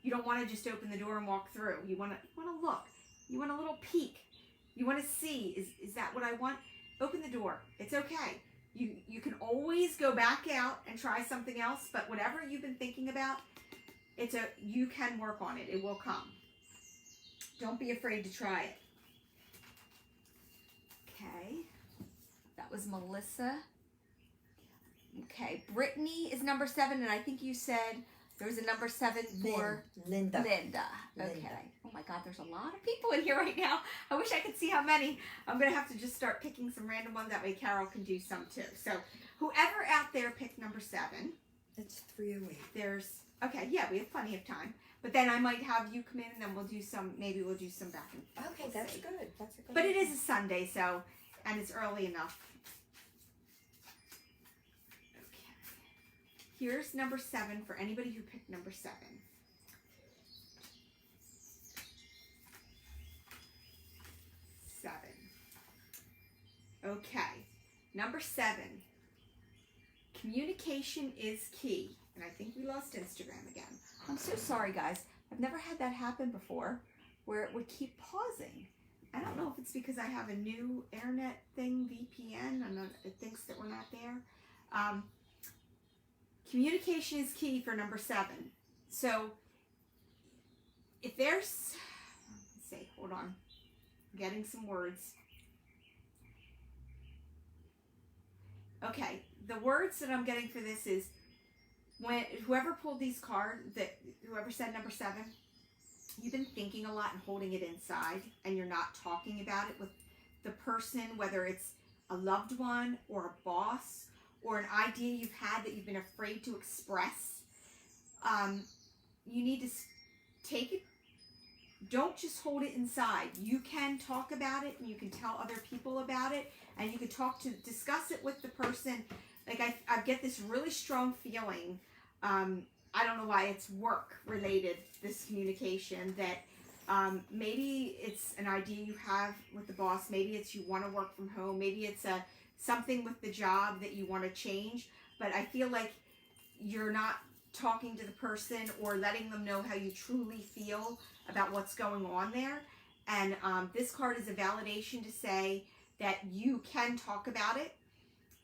You don't want to just open the door and walk through. You want to look. You want a little peek. You want to see, is that what I want? Open the door. It's okay. You can always go back out and try something else, but whatever you've been thinking about, you can work on it. It will come. Don't be afraid to try it. Okay. That was Melissa. Okay. Brittany is number 7, and I think you said there was a number 7 for Linda. Okay. Oh my God, there's a lot of people in here right now. I wish I could see how many. I'm going to have to just start picking some random ones. That way Carol can do some too. So whoever out there picked number 7. It's 3:08. Okay, yeah, we have plenty of time. But then I might have you come in, and then maybe we'll do some back and forth. Okay, that's good. That's a good But it is a Sunday, and it's early enough. Okay. Here's number 7 for anybody who picked number 7. Okay, number 7. Communication is key. And I think we lost Instagram again. I'm so sorry, guys. I've never had that happen before, where it would keep pausing. I don't know if it's because I have a new internet thing, VPN, and it thinks that we're not there. Communication is key for number 7. So, if there's, let's see, hold on. I'm getting some words. Okay, the words that I'm getting for this is, when whoever pulled these cards, whoever said number 7, you've been thinking a lot and holding it inside, and you're not talking about it with the person, whether it's a loved one or a boss or an idea you've had that you've been afraid to express. you need to take it. Don't just hold it inside. You can talk about it, and you can tell other people about it, and you can discuss it with the person. Like I get this really strong feeling. I don't know why it's work related, this communication, that maybe it's an idea you have with the boss. Maybe it's you want to work from home. Maybe it's something with the job that you want to change. But I feel like you're not talking to the person or letting them know how you truly feel about what's going on there. And this card is a validation to say that you can talk about it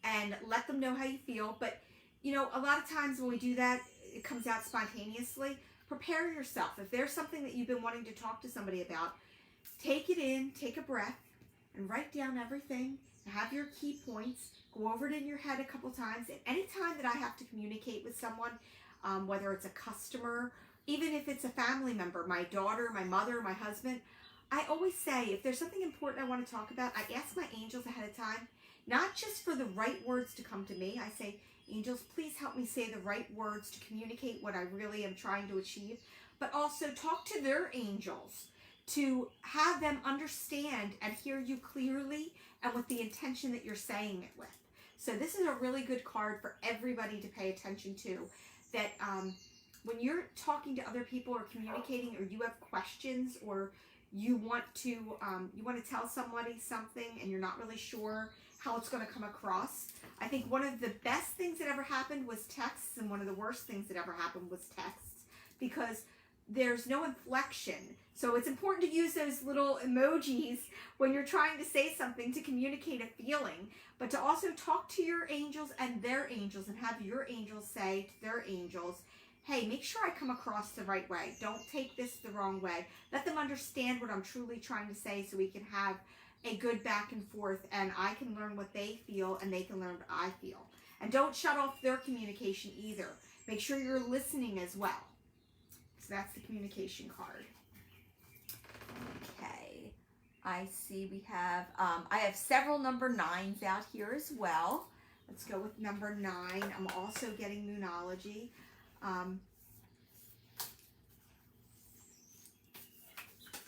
and let them know how you feel. But, you know, a lot of times when we do that, it comes out spontaneously. Prepare yourself. If there's something that you've been wanting to talk to somebody about, take it in, take a breath, and write down everything. Have your key points. Go over it in your head a couple times. And any time that I have to communicate with someone, whether it's a customer, even if it's a family member, my daughter, my mother, my husband, I always say, if there's something important I want to talk about, I ask my angels ahead of time, not just for the right words to come to me. I say, angels, please help me say the right words to communicate what I really am trying to achieve, but also talk to their angels to have them understand and hear you clearly and with the intention that you're saying it with. So this is a really good card for everybody to pay attention to, that when you're talking to other people or communicating, or you have questions, or you want to tell somebody something and you're not really sure how it's going to come across. I think one of the best things that ever happened was texts, and one of the worst things that ever happened was texts, because there's no inflection. So it's important to use those little emojis when you're trying to say something to communicate a feeling, but to also talk to your angels and their angels, and have your angels say to their angels, hey, make sure I come across the right way. Don't take this the wrong way. Let them understand what I'm truly trying to say, so we can have a good back and forth, and I can learn what they feel and they can learn what I feel. And don't shut off their communication either. Make sure you're listening as well. So that's the communication card. Okay, I see we have, I have several number 9s out here as well. Let's go with number 9. I'm also getting Moonology.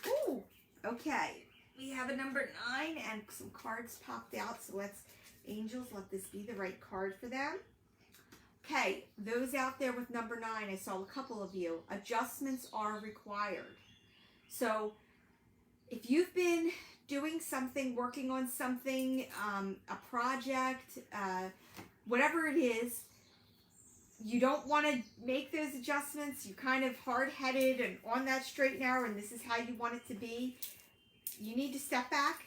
Ooh, okay. We have a number 9 and some cards popped out. So let's, angels, let this be the right card for them. Okay, those out there with number 9, I saw a couple of you. Adjustments are required. So if you've been doing something, working on something, a project, whatever it is, you don't want to make those adjustments. You're kind of hard-headed and on that straight and narrow, and this is how you want it to be. You need to step back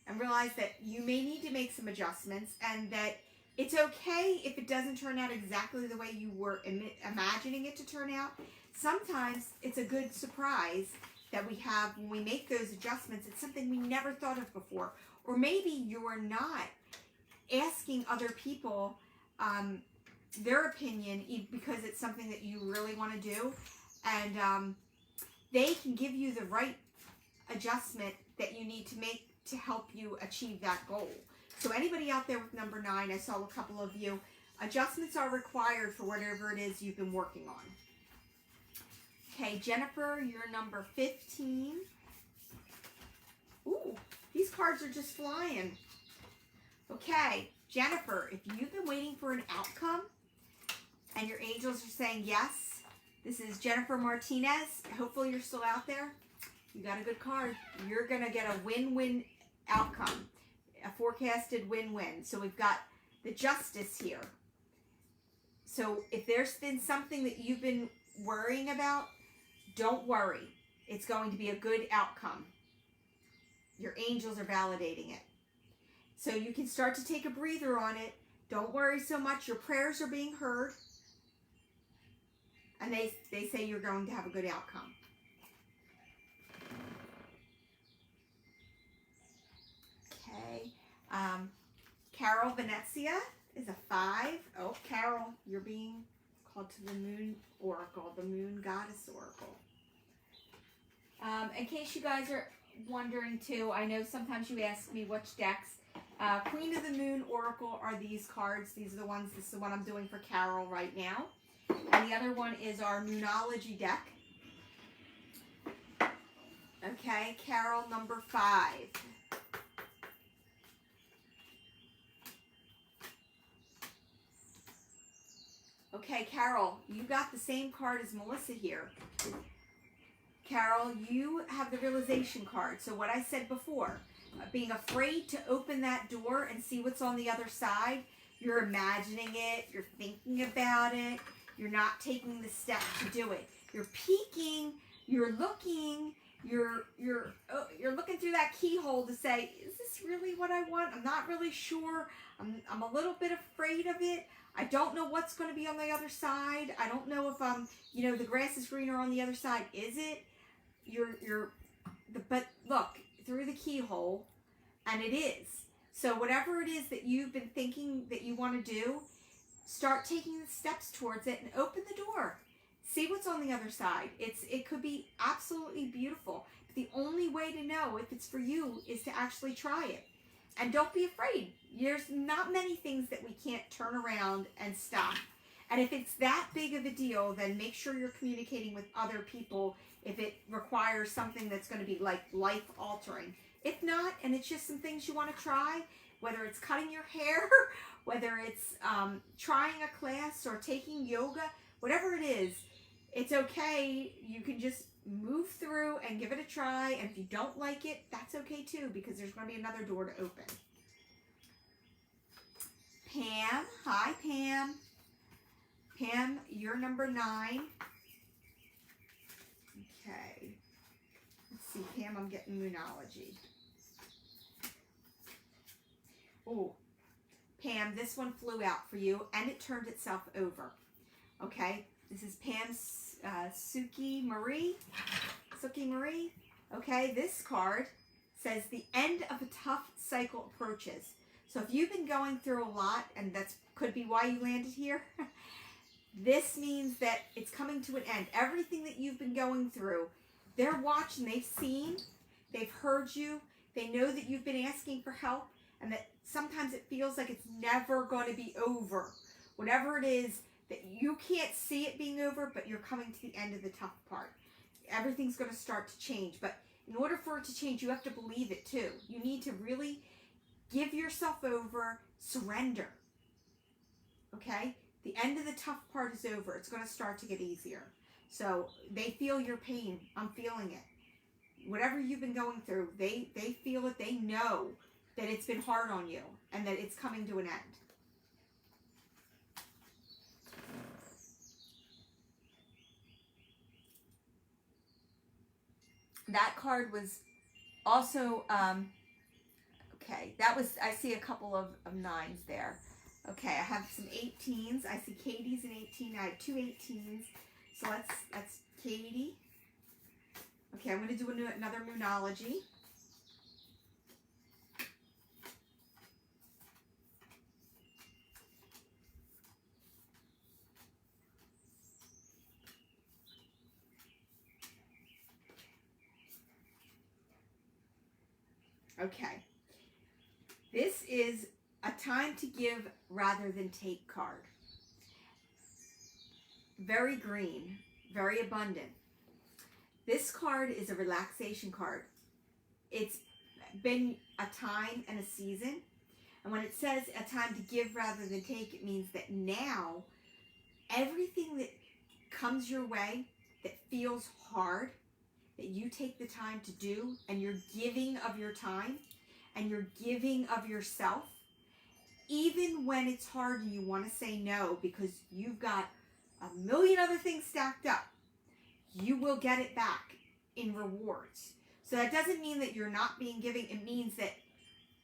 and realize that you may need to make some adjustments, and that it's okay if it doesn't turn out exactly the way you were imagining it to turn out. Sometimes it's a good surprise that we have when we make those adjustments. It's something we never thought of before. Or maybe you are not asking other people their opinion because it's something that you really want to do. And they can give you the right adjustment that you need to make to help you achieve that goal. So anybody out there with number 9, I saw a couple of you, adjustments are required for whatever it is you've been working on. Okay, Jennifer, you're number 15. Ooh, these cards are just flying. Okay, Jennifer, if you've been waiting for an outcome and your angels are saying yes, this is Jennifer Martinez. Hopefully you're still out there. You got a good card. You're going to get a win-win outcome, a forecasted win-win. So we've got the justice here. So if there's been something that you've been worrying about, don't worry. It's going to be a good outcome. Your angels are validating it. So you can start to take a breather on it. Don't worry so much. Your prayers are being heard. And they say you're going to have a good outcome. Okay. Carol Venezia is a 5. Oh, Carol, you're being called to the Moon Oracle, the Moon Goddess Oracle. In case you guys are wondering too, I know sometimes you ask me which decks. Queen of the Moon Oracle are these cards. These are the ones, this is the one I'm doing for Carol right now. And the other one is our Moonology deck. Okay, Carol, number 5. Okay, Carol, you got the same card as Melissa here. Carol, you have the realization card. So what I said before, being afraid to open that door and see what's on the other side, you're imagining it, you're thinking about it, you're not taking the step to do it. You're peeking, you're looking, you're looking through that keyhole to say, is this really what I want? I'm not really sure. I'm a little bit afraid of it. I don't know what's going to be on the other side. I don't know if the grass is greener on the other side. Is it? But look through the keyhole, and it is. So whatever it is that you've been thinking that you want to do, start taking the steps towards it and open the door. See what's on the other side. It could be absolutely beautiful. But the only way to know if it's for you is to actually try it. And don't be afraid. There's not many things that we can't turn around and stop. And if it's that big of a deal, then make sure you're communicating with other people if it requires something that's going to be like life-altering. If not, and it's just some things you want to try, whether it's cutting your hair, whether it's trying a class or taking yoga, whatever it is, it's okay. You can just move through and give it a try. And if you don't like it, that's okay too, because there's going to be another door to open. Pam. Hi, Pam. Pam, you're number 9. Okay. Let's see, Pam, I'm getting Moonology. Oh, Pam, this one flew out for you, and it turned itself over. Okay, this is Pam's Suki Marie. Okay, this card says the end of a tough cycle approaches. So if you've been going through a lot, and that could be why you landed here, this means that it's coming to an end. Everything that you've been going through, they're watching, they've seen, they've heard you, they know that you've been asking for help, and that sometimes it feels like it's never going to be over. Whatever it is, that you can't see it being over, but you're coming to the end of the tough part. Everything's going to start to change, but in order for it to change, you have to believe it too. You need to really give yourself over, surrender. Okay? The end of the tough part is over. It's going to start to get easier. So they feel your pain. I'm feeling it. Whatever you've been going through, they feel it. They know that it's been hard on you and that it's coming to an end. That card was also, okay, that was, I see a couple of 9s there. Okay, I have some 18s. I see Katie's an 18. I have 2 18s. So that's Katie. Okay, I'm going to do another Moonology. Okay. This is a time to give rather than take card. Very green, very abundant. This card is a relaxation card. It's been a time and a season. And when it says a time to give rather than take, it means that now everything that comes your way that feels hard, that you take the time to do, and you're giving of your time and you're giving of yourself, even when it's hard and you want to say no because you've got a million other things stacked up, you will get it back in rewards. So that doesn't mean that you're not being giving. It means that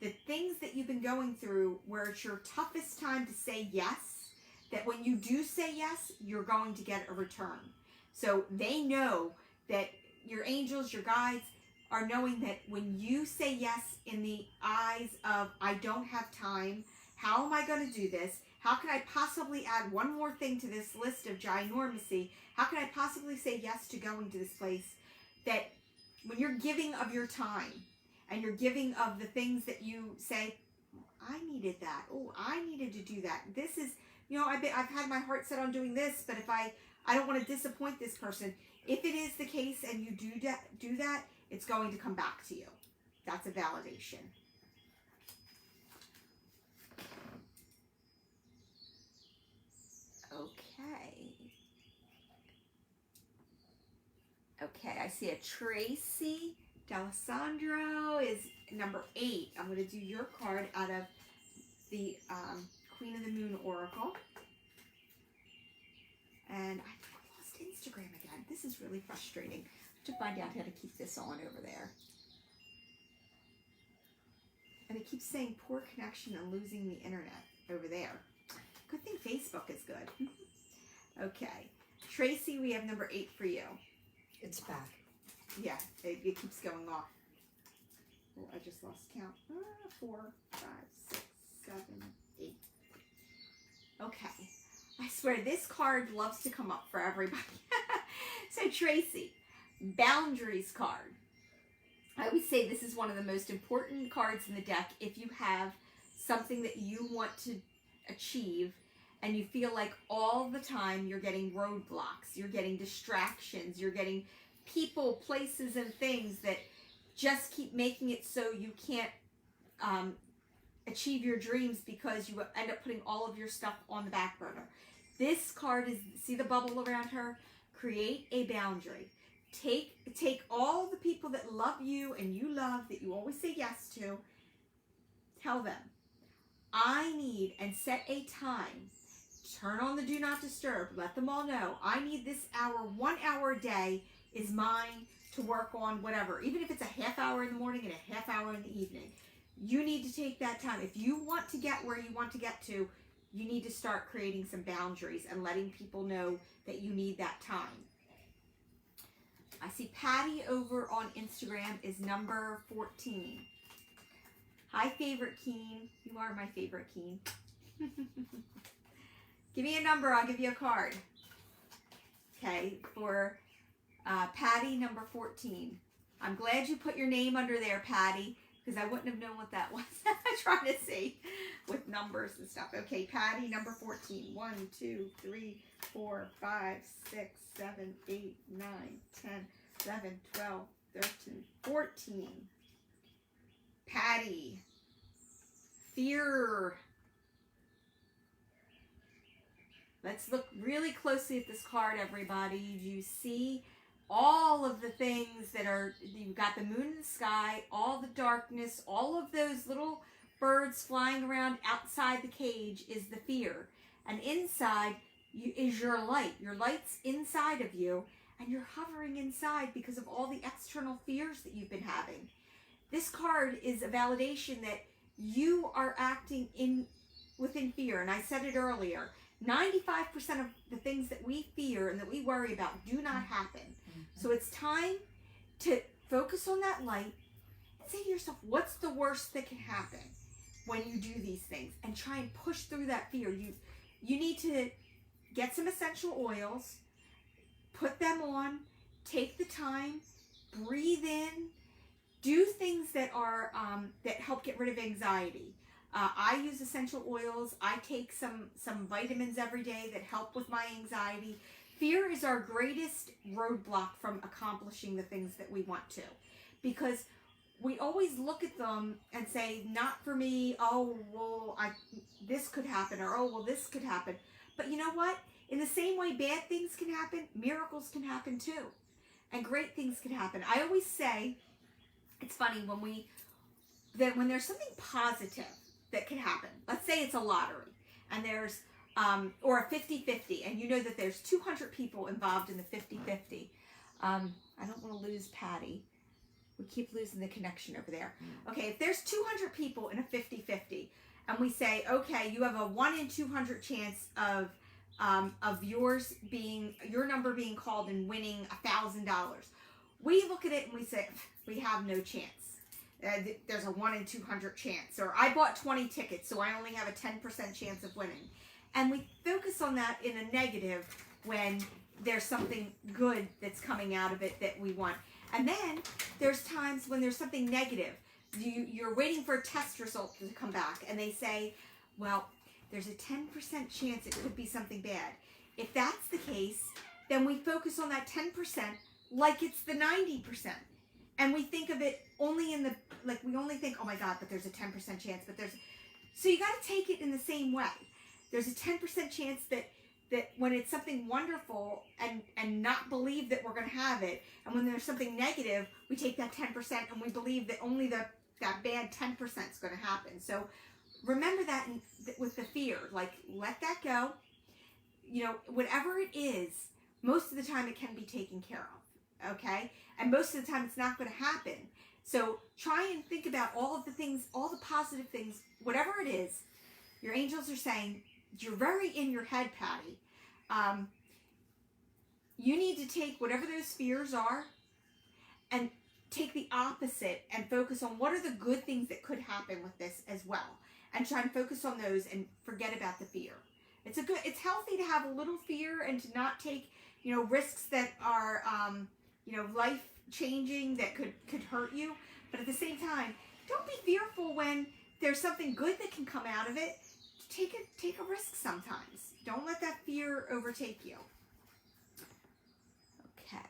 the things that you've been going through where it's your toughest time to say yes, that when you do say yes, you're going to get a return. So they know that your angels, your guides, are knowing that when you say yes in the eyes of, I don't have time, how am I going to do this? How can I possibly add one more thing to this list of ginormacy? How can I possibly say yes to going to this place? That when you're giving of your time and you're giving of the things that you say, I needed that. Oh, I needed to do that. This is I've had my heart set on doing this, but if I don't want to disappoint this person. If it is the case and you do that, it's going to come back to you. That's a validation. Okay, I see a Tracy D'Alessandro is number 8. I'm going to do your card out of the Queen of the Moon Oracle. And I lost Instagram again. This is really frustrating. I have to find out how to keep this on over there. And it keeps saying poor connection and losing the internet over there. Good thing Facebook is good. Okay. Tracy, we have number 8 for you. It's back. Yeah, it keeps going off. Oh, I just lost count. 4, 5, 6, 7, 8. Okay. I swear, this card loves to come up for everybody. So, Tracy, boundaries card. I would say this is one of the most important cards in the deck if you have something that you want to achieve and you feel like all the time you're getting roadblocks, you're getting distractions, you're getting people, places, and things that just keep making it so you can't achieve your dreams because you end up putting all of your stuff on the back burner. This card is, see the bubble around her? Create a boundary. Take all the people that love you and you love, that you always say yes to, tell them, I need, and set a time. Turn on the do not disturb. Let them all know, I need this hour, 1 hour a day is mine to work on whatever. Even if it's a half hour in the morning and a half hour in the evening. You need to take that time. If you want to get where you want to get to, you need to start creating some boundaries and letting people know that you need that time. I see Patty over on Instagram is number 14. Hi, favorite Keen. You are my favorite Keen. Give me a number, I'll give you a card. Okay, for Patty, number 14. I'm glad you put your name under there, Patty, because I wouldn't have known what that was. I'm trying to see with numbers and stuff. Okay, Patty, number 14. 1, 2, 3, 4, 5, 6, 7, 8, 9, 10, 11, 12, 13, 14. Patty. Fear. Let's look really closely at this card, everybody. You see all of the things that are, you've got the moon in the sky, all the darkness, all of those little birds flying around outside the cage is the fear. And inside is your light. Your light's inside of you, and you're hovering inside because of all the external fears that you've been having. This card is a validation that you are acting within fear. And I said it earlier, 95% of the things that we fear and that we worry about do not happen. So it's time to focus on that light and say to yourself, what's the worst that can happen when you do these things? And try and push through that fear. You need to get some essential oils, put them on, take the time, breathe in, do things that are that help get rid of anxiety. I use essential oils. I take some vitamins every day that help with my anxiety. Fear is our greatest roadblock from accomplishing the things that we want to. Because we always look at them and say, not for me, oh, well, this could happen, or oh, well, this could happen. But you know what? In the same way bad things can happen, miracles can happen too. And great things can happen. I always say, it's funny, when there's something positive that can happen. Let's say it's a lottery, and there's, or a 50-50, and you know that there's 200 people involved in the 50-50. I don't want to lose Patty. We keep losing the connection over there. Okay, if there's 200 people in a 50-50, and we say, okay, you have a 1 in 200 chance of your number being called and winning $1,000. We look at it and we say, we have no chance. There's a 1 in 200 chance. Or I bought 20 tickets, so I only have a 10% chance of winning. And we focus on that in a negative when there's something good that's coming out of it that we want. And then there's times when there's something negative. You're waiting for a test result to come back, and they say, well, there's a 10% chance it could be something bad. If that's the case, then we focus on that 10% like it's the 90%. And we think of it only in the, like we only think, oh my God, but there's a 10% chance, but there's, so you got to take it in the same way. There's a 10% chance that when it's something wonderful and not believe that we're going to have it, and when there's something negative, we take that 10% and we believe that only that bad 10% is going to happen. So remember that with the fear, like let that go. You know, whatever it is, most of the time it can be taken care of, okay? And most of the time it's not going to happen. So try and think about all of the things, all the positive things, whatever it is. Your angels are saying, you're very in your head, Patty. You need to take whatever those fears are and take the opposite and focus on what are the good things that could happen with this as well. And try and focus on those and forget about the fear. It's healthy to have a little fear and to not take, you know, risks that are, you know, life changing that could hurt you. But at the same time, don't be fearful when there's something good that can come out of it. Take a risk sometimes. Don't let that fear overtake you. Okay.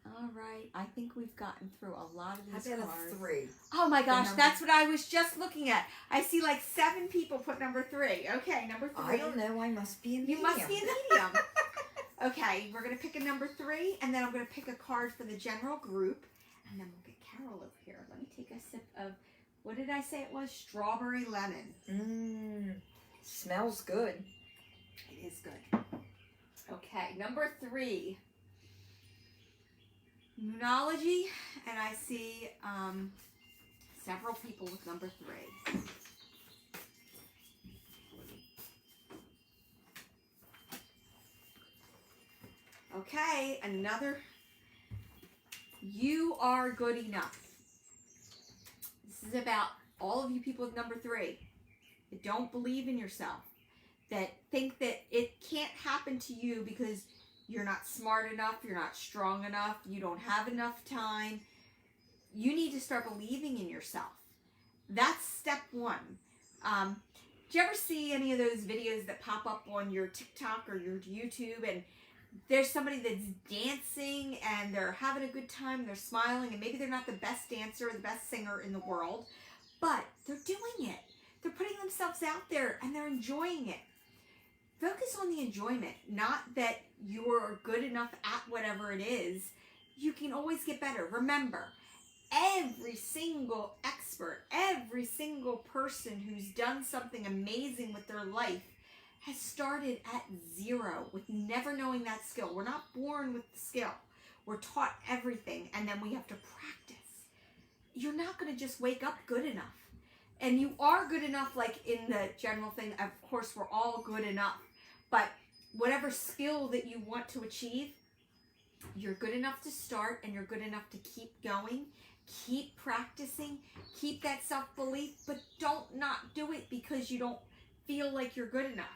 All right. I think we've gotten through a lot of these How about cards. a 3? Oh my gosh, that's what I was just looking at. I see like 7 people put number 3. Okay, number 3. I don't know. I must be a medium. You must be a medium. Okay, we're going to pick a number 3, and then I'm going to pick a card for the general group, and then we'll get Carol over here. Let me take a sip of, what did I say it was? Strawberry lemon. Smells good. It is good. Okay, number 3. Moonology, and I see several people with number 3. Okay, another. You are good enough. This is about all of you people with number 3 that don't believe in yourself, that think that it can't happen to you because you're not smart enough, you're not strong enough, you don't have enough time. You need to start believing in yourself. That's step 1. Do you ever see any of those videos that pop up on your TikTok or your YouTube, and there's somebody that's dancing and they're having a good time, they're smiling, and maybe they're not the best dancer or the best singer in the world, but they're doing it. They're putting themselves out there and they're enjoying it. Focus on the enjoyment, not that you're good enough at whatever it is. You can always get better. Remember, every single expert, every single person who's done something amazing with their life has started at 0 with never knowing that skill. We're not born with the skill. We're taught everything, and then we have to practice. You're not going to just wake up good enough. And you are good enough, like in the general thing. Of course, we're all good enough. But whatever skill that you want to achieve, you're good enough to start, and you're good enough to keep going. Keep practicing. Keep that self-belief, but don't not do it because you don't feel like you're good enough.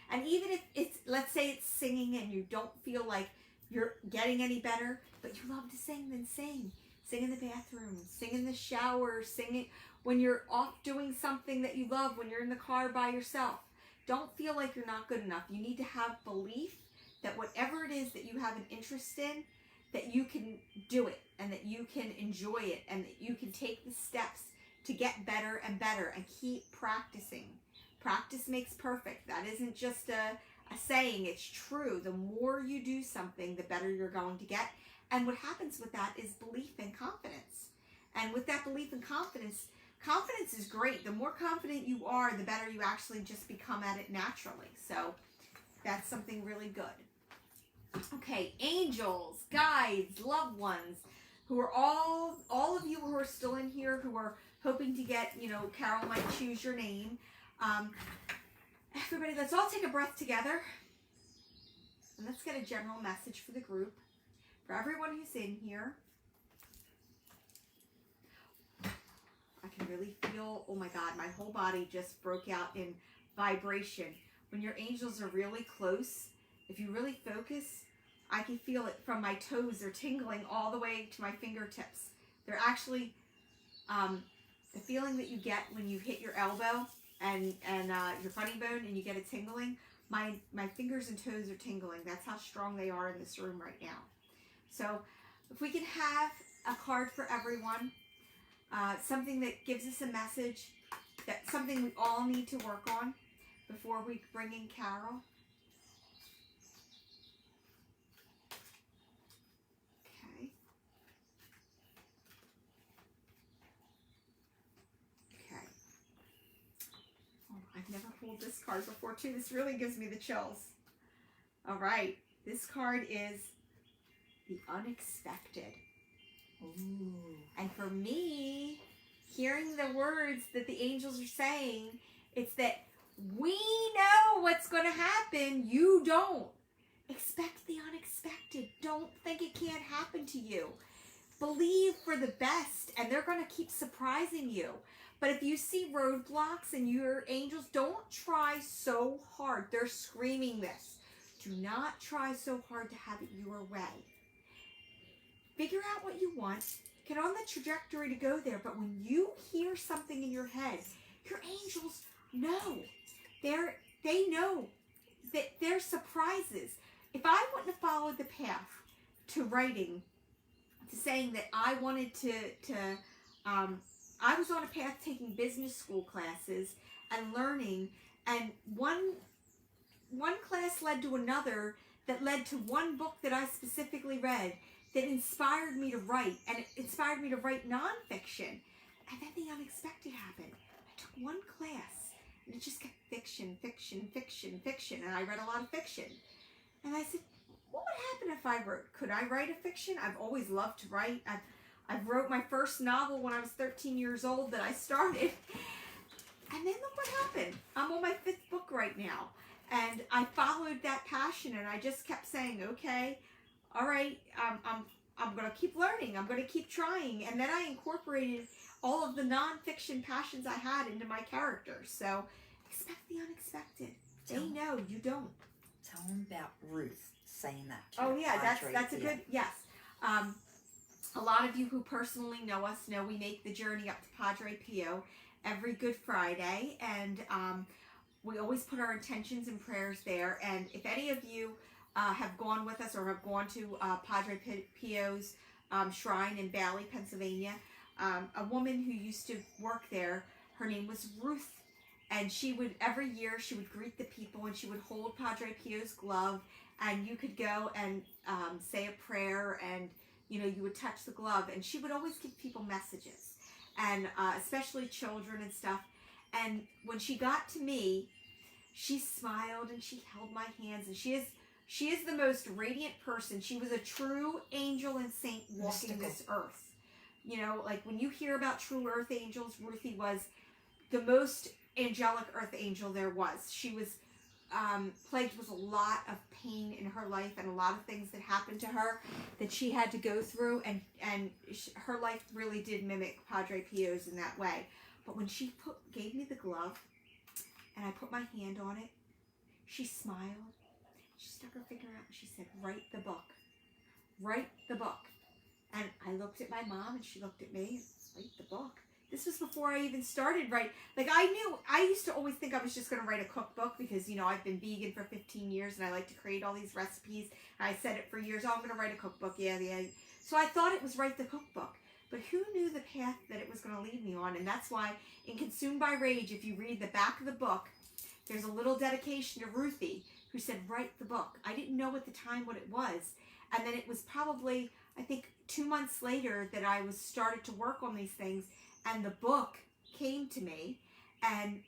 And even if it's, let's say it's singing and you don't feel like you're getting any better, but you love to sing, then sing. Sing in the bathroom, sing in the shower, sing it when you're off doing something that you love, when you're in the car by yourself. Don't feel like you're not good enough. You need to have belief that whatever it is that you have an interest in, that you can do it and that you can enjoy it and that you can take the steps to get better and better and keep practicing. Practice makes perfect. That isn't just a saying. It's true. The more you do something, the better you're going to get. And what happens with that is belief and confidence. And with that belief and confidence, confidence is great. The more confident you are, the better you actually just become at it naturally. So that's something really good. Okay, angels, guides, loved ones, who are all of you who are still in here, who are hoping to get, Carol might choose your name. Everybody, let's all take a breath together. And let's get a general message for the group. For everyone who's in here. I can really feel, oh my God, my whole body just broke out in vibration. When your angels are really close, if you really focus, I can feel it from my toes. They're tingling all the way to my fingertips. They're actually, the feeling that you get when you hit your elbow and your funny bone, and you get a tingling, my fingers and toes are tingling. That's how strong they are in this room right now. So if we can have a card for everyone, something that gives us a message, that something we all need to work on before we bring in Carol. Okay. Okay. Oh, I've never pulled this card before too. This really gives me the chills. All right. This card is the unexpected. Ooh. And for me, hearing the words that the angels are saying, it's that we know what's going to happen. You don't. Expect the unexpected. Don't think it can't happen to you. Believe for the best, and they're going to keep surprising you. But if you see roadblocks and your angels, don't try so hard. They're screaming this. Do not try so hard to have it your way. Figure out what you want. Get on the trajectory to go there. But when you hear something in your head, your angels know. They know that they're surprises. If I wouldn't have followed the path to writing, to saying that I wanted I was on a path taking business school classes and learning, and one class led to another that led to one book that I specifically read that inspired me to write, and it inspired me to write nonfiction. And then the unexpected happened. I took one class, and it just kept fiction, fiction, fiction, fiction, and I read a lot of fiction. And I said, what would happen if I wrote? Could I write a fiction? I've always loved to write. I've wrote my first novel when I was 13 years old that I started. And then look what happened. I'm on my 5th book right now. And I followed that passion, and I just kept saying, okay, all right, I'm going to keep learning. I'm going to keep trying. And then I incorporated all of the nonfiction passions I had into my characters. So expect the unexpected. They know, you don't. Tell them about Ruth saying that to Oh you. yeah, that's a good, yes. A lot of you who personally know us know we make the journey up to Padre Pio every Good Friday, and we always put our intentions and prayers there. And if any of you have gone with us or have gone to Padre Pio's shrine in Bally, Pennsylvania, a woman who used to work there, her name was Ruth, and she would, every year, she would greet the people, and she would hold Padre Pio's glove, and you could go and say a prayer, and you would touch the glove, and she would always give people messages, and especially children and stuff. And when she got to me, she smiled and she held my hands, and she is the most radiant person. She was a true angel and saint walking Mystical. this earth. Like when you hear about true earth angels, Ruthie was the most angelic earth angel there was. She was plagued with a lot of pain in her life and a lot of things that happened to her that she had to go through, and her life really did mimic Padre Pio's in that way. But when she gave me the glove and I put my hand on it, she smiled. She stuck her finger out and she said, write the book. Write the book. And I looked at my mom and she looked at me and write the book. This was before I even started writing. Like I used to always think I was just going to write a cookbook because, I've been vegan for 15 years and I like to create all these recipes. I said it for years, I'm going to write a cookbook. Yeah. So I thought it was write the cookbook. But who knew the path that it was going to lead me on? And that's why in Consumed by Rage, if you read the back of the book, there's a little dedication to Ruthie who said, write the book. I didn't know at the time what it was. And then it was probably, I think, 2 months later that I started to work on these things. And the book came to me, and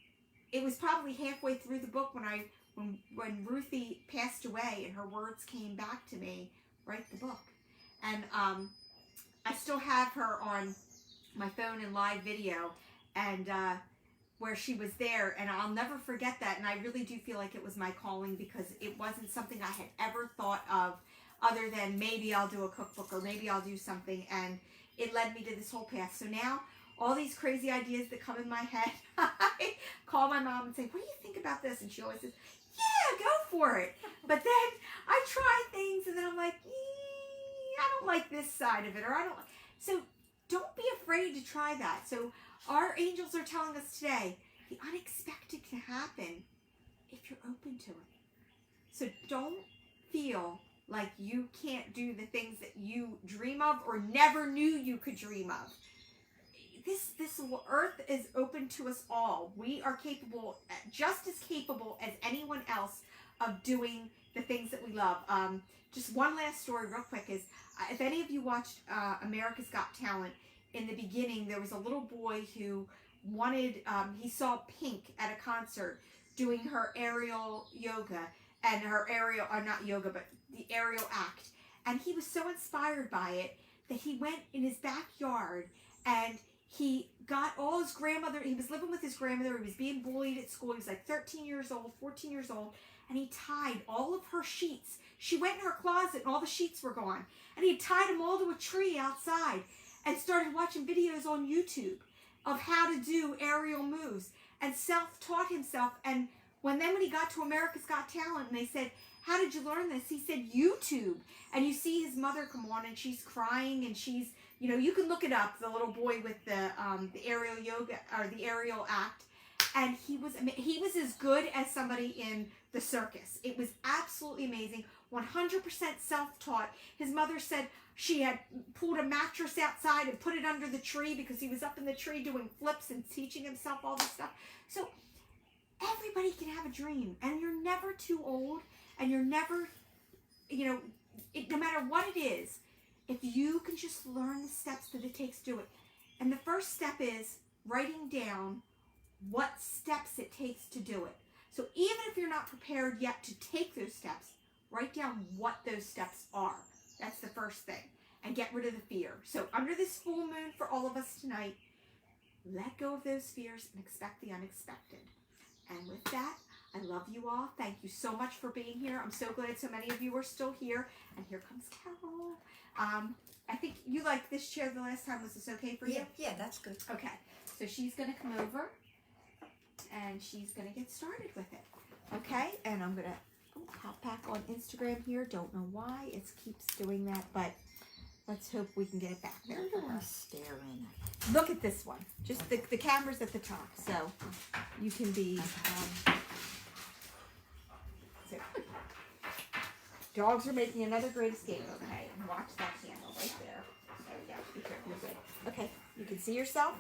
it was probably halfway through the book when Ruthie passed away, and her words came back to me, write the book. And I still have her on my phone in live video, and where she was there, and I'll never forget that. And I really do feel like it was my calling, because it wasn't something I had ever thought of other than maybe I'll do a cookbook or maybe I'll do something, and it led me to this whole path. So now all these crazy ideas that come in my head, I call my mom and say, what do you think about this? And she always says, yeah, go for it. But then I try things, and then I'm like, I don't like this side of it, or I don't. So don't be afraid to try that. So our angels are telling us today, the unexpected can happen if you're open to it. So don't feel like you can't do the things that you dream of or never knew you could dream of. This earth is open to us all. We are capable, just as capable as anyone else, of doing the things that we love. Just one last story real quick is, if any of you watched America's Got Talent, in the beginning there was a little boy who wanted, he saw Pink at a concert doing her aerial yoga and her aerial, or not yoga, but the aerial act. And he was so inspired by it that he went in his backyard and he got all his grandmother, he was living with his grandmother, he was being bullied at school, he was like 13 years old, 14 years old, and he tied all of her sheets. She went in her closet and all the sheets were gone. And he tied them all to a tree outside and started watching videos on YouTube of how to do aerial moves and self-taught himself. And when he got to America's Got Talent and they said, how did you learn this? He said, YouTube. And you see his mother come on and she's crying and she's, you know, you can look it up, the little boy with the aerial yoga or the aerial act. And he was as good as somebody in the circus. It was absolutely amazing. 100% self-taught. His mother said she had pulled a mattress outside and put it under the tree because he was up in the tree doing flips and teaching himself all this stuff. So everybody can have a dream, and you're never too old, and you're never, you know, no matter what it is, if you can just learn the steps that it takes to do it. And the first step is writing down what steps it takes to do it. So even if you're not prepared yet to take those steps, write down what those steps are. That's the first thing. And get rid of the fear. So under this full moon for all of us tonight, let go of those fears and expect the unexpected. And with that, I love you all. Thank you so much for being here. I'm so glad so many of you are still here. And here comes Carol. I think you liked this chair the last time. Was this okay for you? Yeah, that's good. Okay. So she's going to come over and she's going to get started with it. Okay? And I'm going to hop back on Instagram here. Don't know why it keeps doing that, but let's hope we can get it back there. I don't want to stare in it. Look at this one. Just the camera's at the top, so you can be. So. Dogs are making another great escape. Okay, and watch that candle right there. There we go. You're good. Okay, you can see yourself.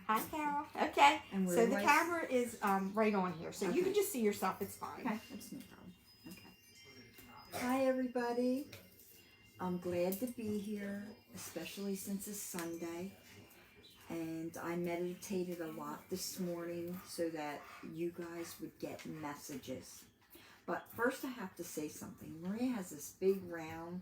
Hi, Carol. Okay, And so the camera is right on here, so you can just see yourself. It's fine. Okay, that's no problem. Okay. Hi, everybody. I'm glad to be here, especially since it's Sunday. And I meditated a lot this morning so that you guys would get messages. But first I have to say something. Maria has this big round,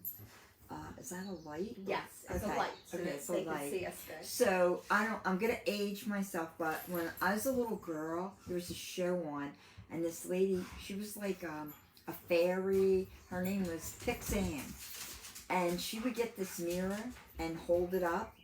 is that a light? Yes, it's a light, so okay, that it's a they light. can see us good. So I'm gonna age myself, but when I was a little girl, there was a show on, and this lady, she was like a fairy. Her name was Pixan, and she would get this mirror and hold it up,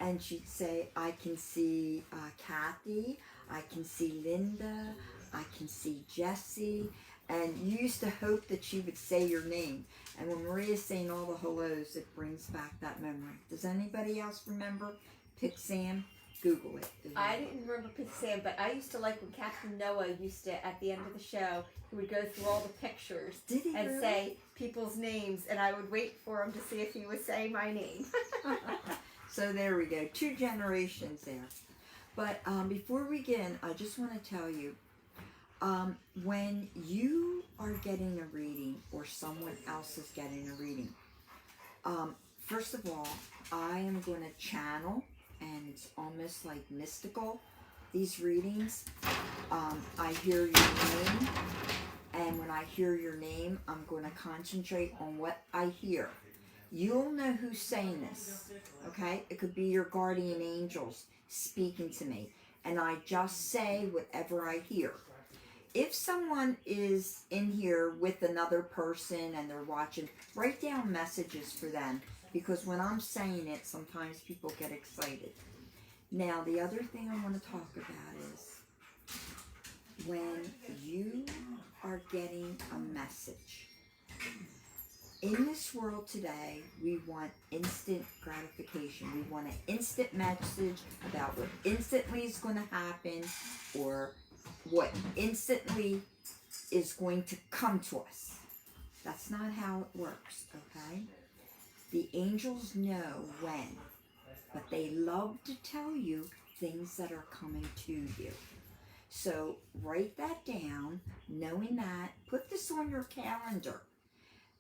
and she'd say, "I can see Kathy, I can see Linda, I can see Jessie." And you used to hope that she would say your name. And when Maria's saying all the hellos, it brings back that memory. Does anybody else remember Pixan? Google it. I didn't remember Sam, but I used to like when Captain Noah used to, at the end of the show, he would go through all the pictures Did he and really? say people's names, and I would wait for him to see if he would say my name. So there we go. 2 generations there. But before we begin, I just want to tell you, when you are getting a reading or someone else is getting a reading, first of all, I am going to channel, and it's almost like mystical, these readings. I hear your name, and when I hear your name, I'm going to concentrate on what I hear. You'll know who's saying this, okay? It could be your guardian angels speaking to me, and I just say whatever I hear. If someone is in here with another person and they're watching, write down messages for them, because when I'm saying it, sometimes people get excited. Now, the other thing I want to talk about is when you are getting a message. In this world today, we want instant gratification. We want an instant message about what instantly is going to happen, or what instantly is going to come to us. That's not how it works, okay? The angels know when, but they love to tell you things that are coming to you. So write that down, knowing that. Put this on your calendar.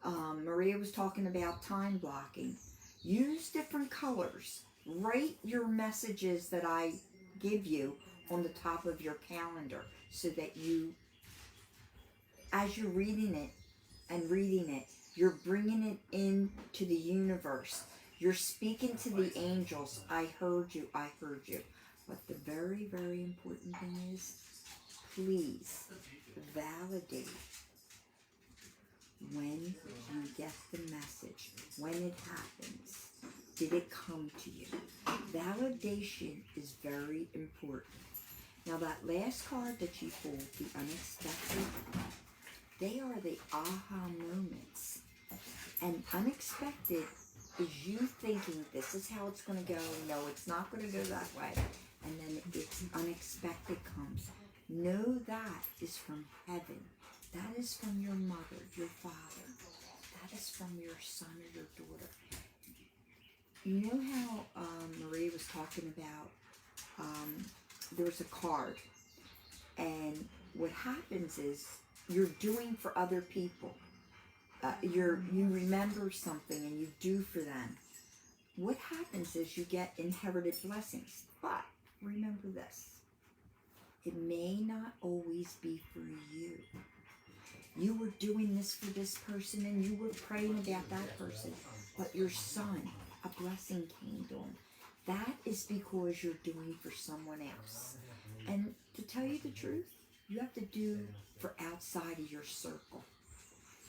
Maria was talking about time blocking. Use different colors. Write your messages that I give you on the top of your calendar so that you, as you're reading it and reading it, you're bringing it into the universe. You're speaking to the angels. I heard you. I heard you. But the very, very important thing is, please validate when you get the message, when it happens. Did it come to you? Validation is very important. Now that last card that you pulled, the unexpected, they are the aha moments. And unexpected is you thinking this is how it's going to go. No, it's not going to go that way. And then it's unexpected comes. Know that is from heaven. That is from your mother, your father. That is from your son or your daughter. You know how Maria was talking about, there was a card. And what happens is you're doing for other people. You remember something and you do for them. What happens is you get inherited blessings. But remember this. It may not always be for you. You were doing this for this person and you were praying about that person. But your son, a blessing came to him. That is because you're doing for someone else. And to tell you the truth, you have to do for outside of your circle.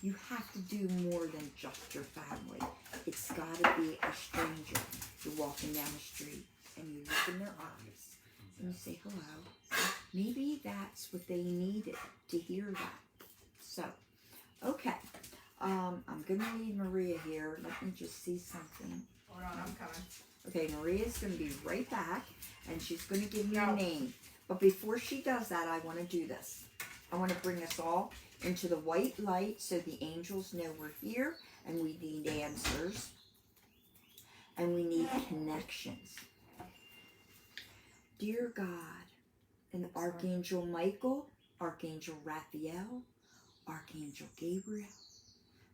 You have to do more than just your family. It's got to be a stranger. You're walking down the street and you look in their eyes and you say hello. Maybe that's what they needed to hear that. So, okay. I'm going to need Maria here. Let me just see something. Hold on, I'm coming. Okay, Maria's going to be right back, and she's going to give you a name. But before she does that, I want to do this. I want to bring us all into the white light so the angels know we're here, and we need answers, and we need connections. Dear God, and Archangel Michael, Archangel Raphael, Archangel Gabriel,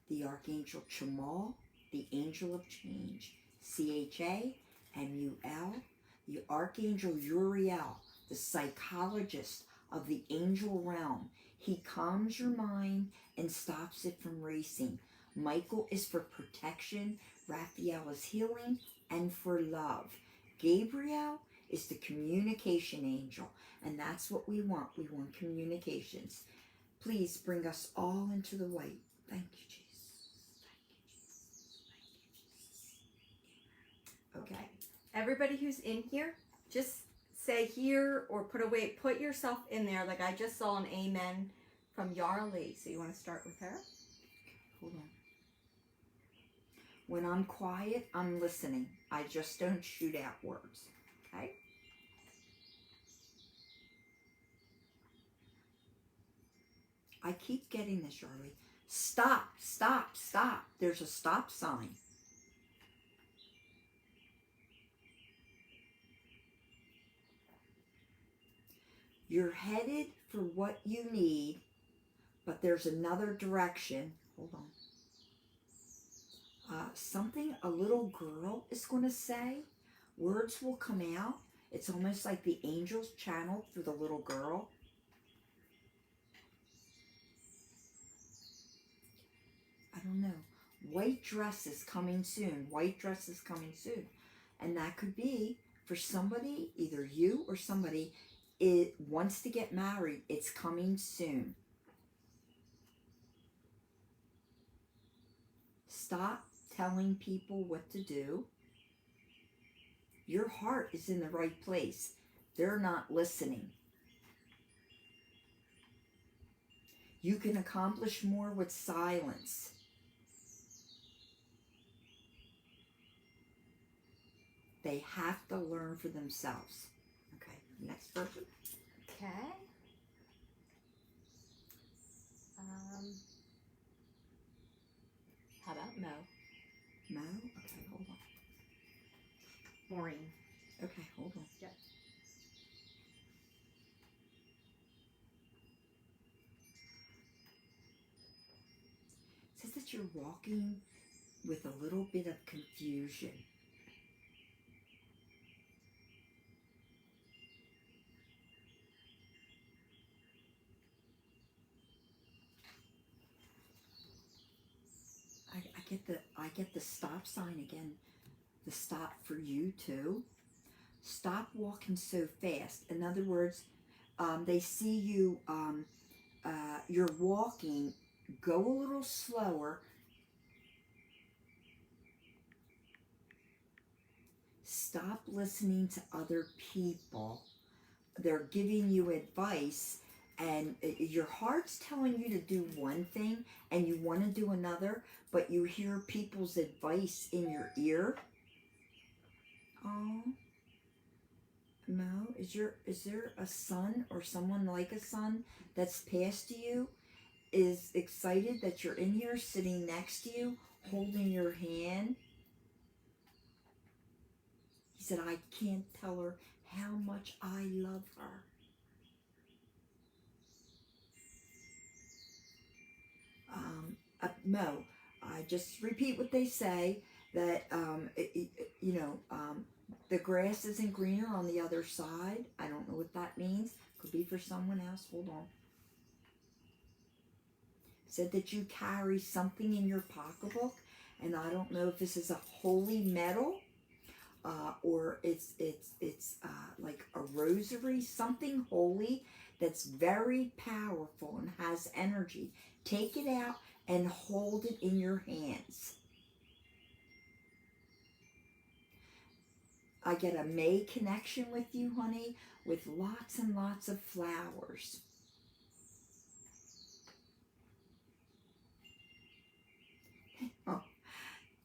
the Archangel Chamal, the Angel of Change, CHAMUL, the Archangel Uriel, the psychologist of the angel realm. He calms your mind and stops it from racing. Michael is for protection, Raphael is healing, and for love. Gabriel is the communication angel, and that's what we want. We want communications. Please bring us all into the white. Thank you, Jesus. Thank you, Jesus. Okay. Everybody who's in here, just say here or put yourself in there. Like I just saw an amen from Yara Lee. So you want to start with her? Hold on. When I'm quiet, I'm listening. I just don't shoot out words. Okay? I keep getting this, Charlie. Stop, stop, stop. There's a stop sign. You're headed for what you need, but there's another direction. Hold on. Something a little girl is going to say. Words will come out. It's almost like the angels channeled through the little girl. I don't know. White dress is coming soon. White dress is coming soon. And that could be for somebody, either you or somebody, it wants to get married. It's coming soon. Stop telling people what to do. Your heart is in the right place. They're not listening. You can accomplish more with silence. They have to learn for themselves. Okay, next person. Okay. Maureen. Okay, hold on. Yep. It says that you're walking with a little bit of confusion. I get the stop sign again. The stop for you too. Stop walking so fast. In other words, they see you. You're walking. Go a little slower. Stop listening to other people. They're giving you advice, and your heart's telling you to do one thing, and you want to do another, but you hear people's advice in your ear. Oh, Mo, is there a son or someone like a son that's passed you, is excited that you're in here sitting next to you, holding your hand? He said, I can't tell her how much I love her. Mo, I just repeat what they say, that the grass isn't greener on the other side. I don't know what that means. Could be for someone else. Hold on. Said that you carry something in your pocketbook, and I don't know if this is a holy metal, or it's like a rosary, something holy that's very powerful and has energy. Take it out and hold it in your hands. I get a May connection with you, honey, with lots and lots of flowers. Oh,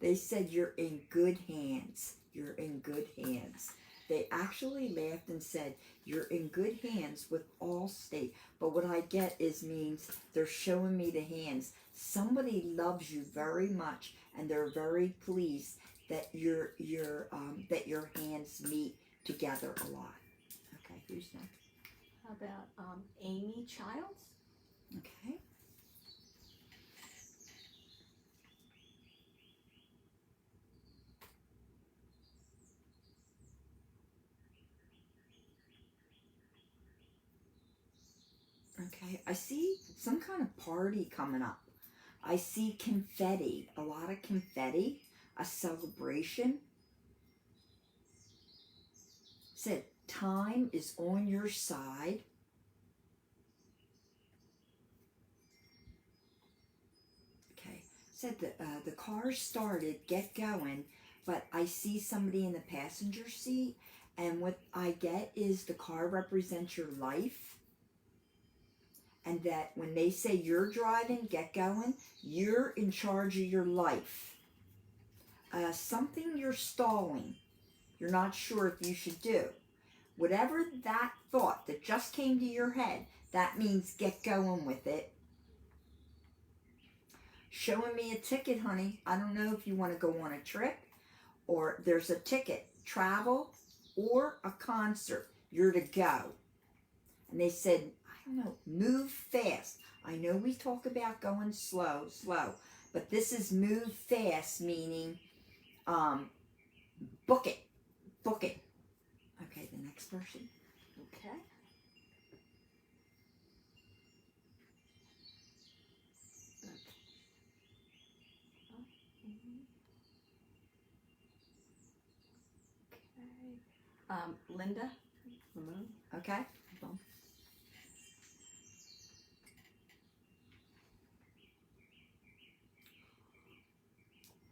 they said you're in good hands. You're in good hands. They actually laughed and said, you're in good hands with Allstate. But what I get means they're showing me the hands. Somebody loves you very much, and they're very pleased that that your hands meet together a lot. Okay, who's next? How about Amy Childs? Okay. Okay, I see some kind of party coming up. I see confetti, a lot of confetti, a celebration. Said time is on your side. Okay, said the car started, get going, but I see somebody in the passenger seat, and what I get is the car represents your life. And that when they say you're driving, get going, you're in charge of your life. Something you're stalling, you're not sure if you should do. Whatever that thought that just came to your head, that means get going with it. Showing me a ticket, honey. I don't know if you want to go on a trip, or there's a ticket, travel, or a concert. You're to go. And they said, I don't know, move fast. I know we talk about going slow, but this is move fast, meaning book it. Okay, the next person. Okay. Linda Lamone. Okay. Hold on.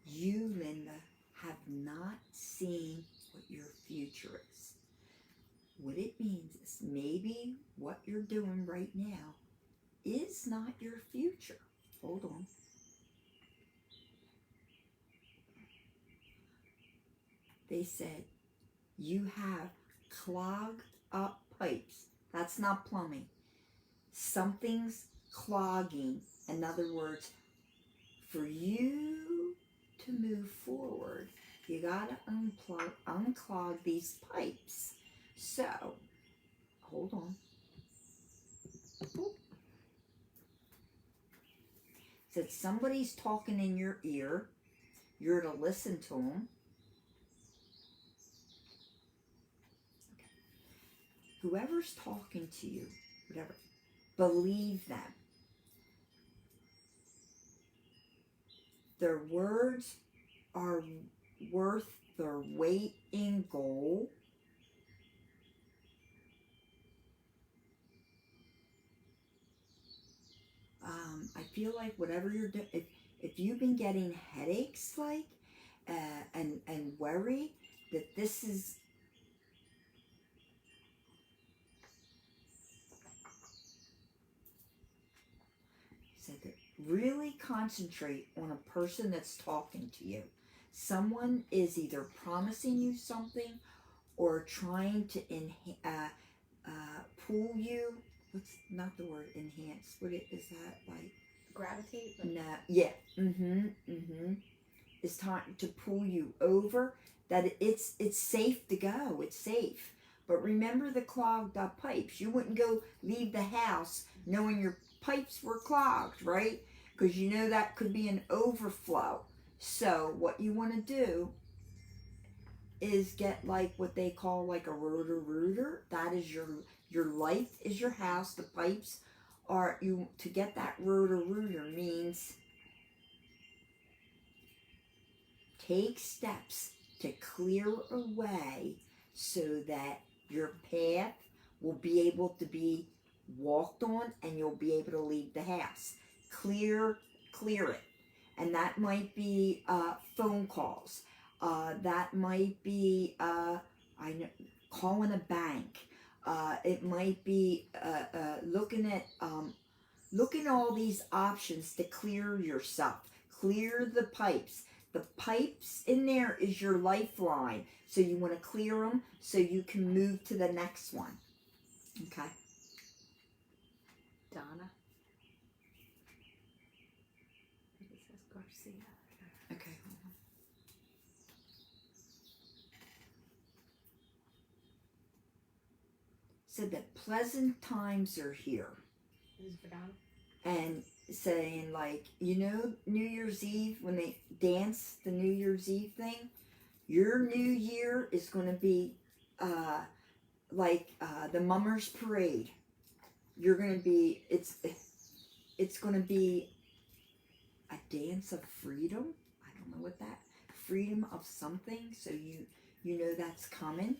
You, Linda, have not seen what your future is. What it means is maybe what you're doing right now is not your future. Hold on. They said you have clogged up pipes. That's not plumbing. Something's clogging. In other words, for you to move forward, You gotta unclog these pipes. So, hold on. Said somebody's talking in your ear. You're to listen to them. Whoever's talking to you, whatever, believe them. Their words are worth their weight in gold. I feel like whatever you're doing, if you've been getting headaches, like, and worry, that this is, said that really concentrate on a person that's talking to you. Someone is either promising you something or trying to pull you. What's not the word enhance? What is that like? Gravitate? No, yeah. It's time to pull you over. That it's safe to go. It's safe. But remember the clogged up pipes. You wouldn't go leave the house knowing your pipes were clogged, right? Because you know that could be an overflow. So what you want to do is get like what they call like a rotor. That is your life is your house. The pipes are you to get that rotor means take steps to clear away so that your path will be able to be walked on and you'll be able to leave the house. Clear it. And that might be phone calls. That might be calling a bank. It might be looking at all these options to clear yourself. Clear the pipes. The pipes in there is your lifeline. So you want to clear them so you can move to the next one. Okay. Donna. It says Garcia. Okay, hold on. Said that pleasant times are here. This is for Donna. And saying like, New Year's Eve when they dance the New Year's Eve thing, your new year is going to be like the Mummers Parade. You're going to be it's going to be a dance of freedom. I don't know what that freedom of something. So you know that's coming.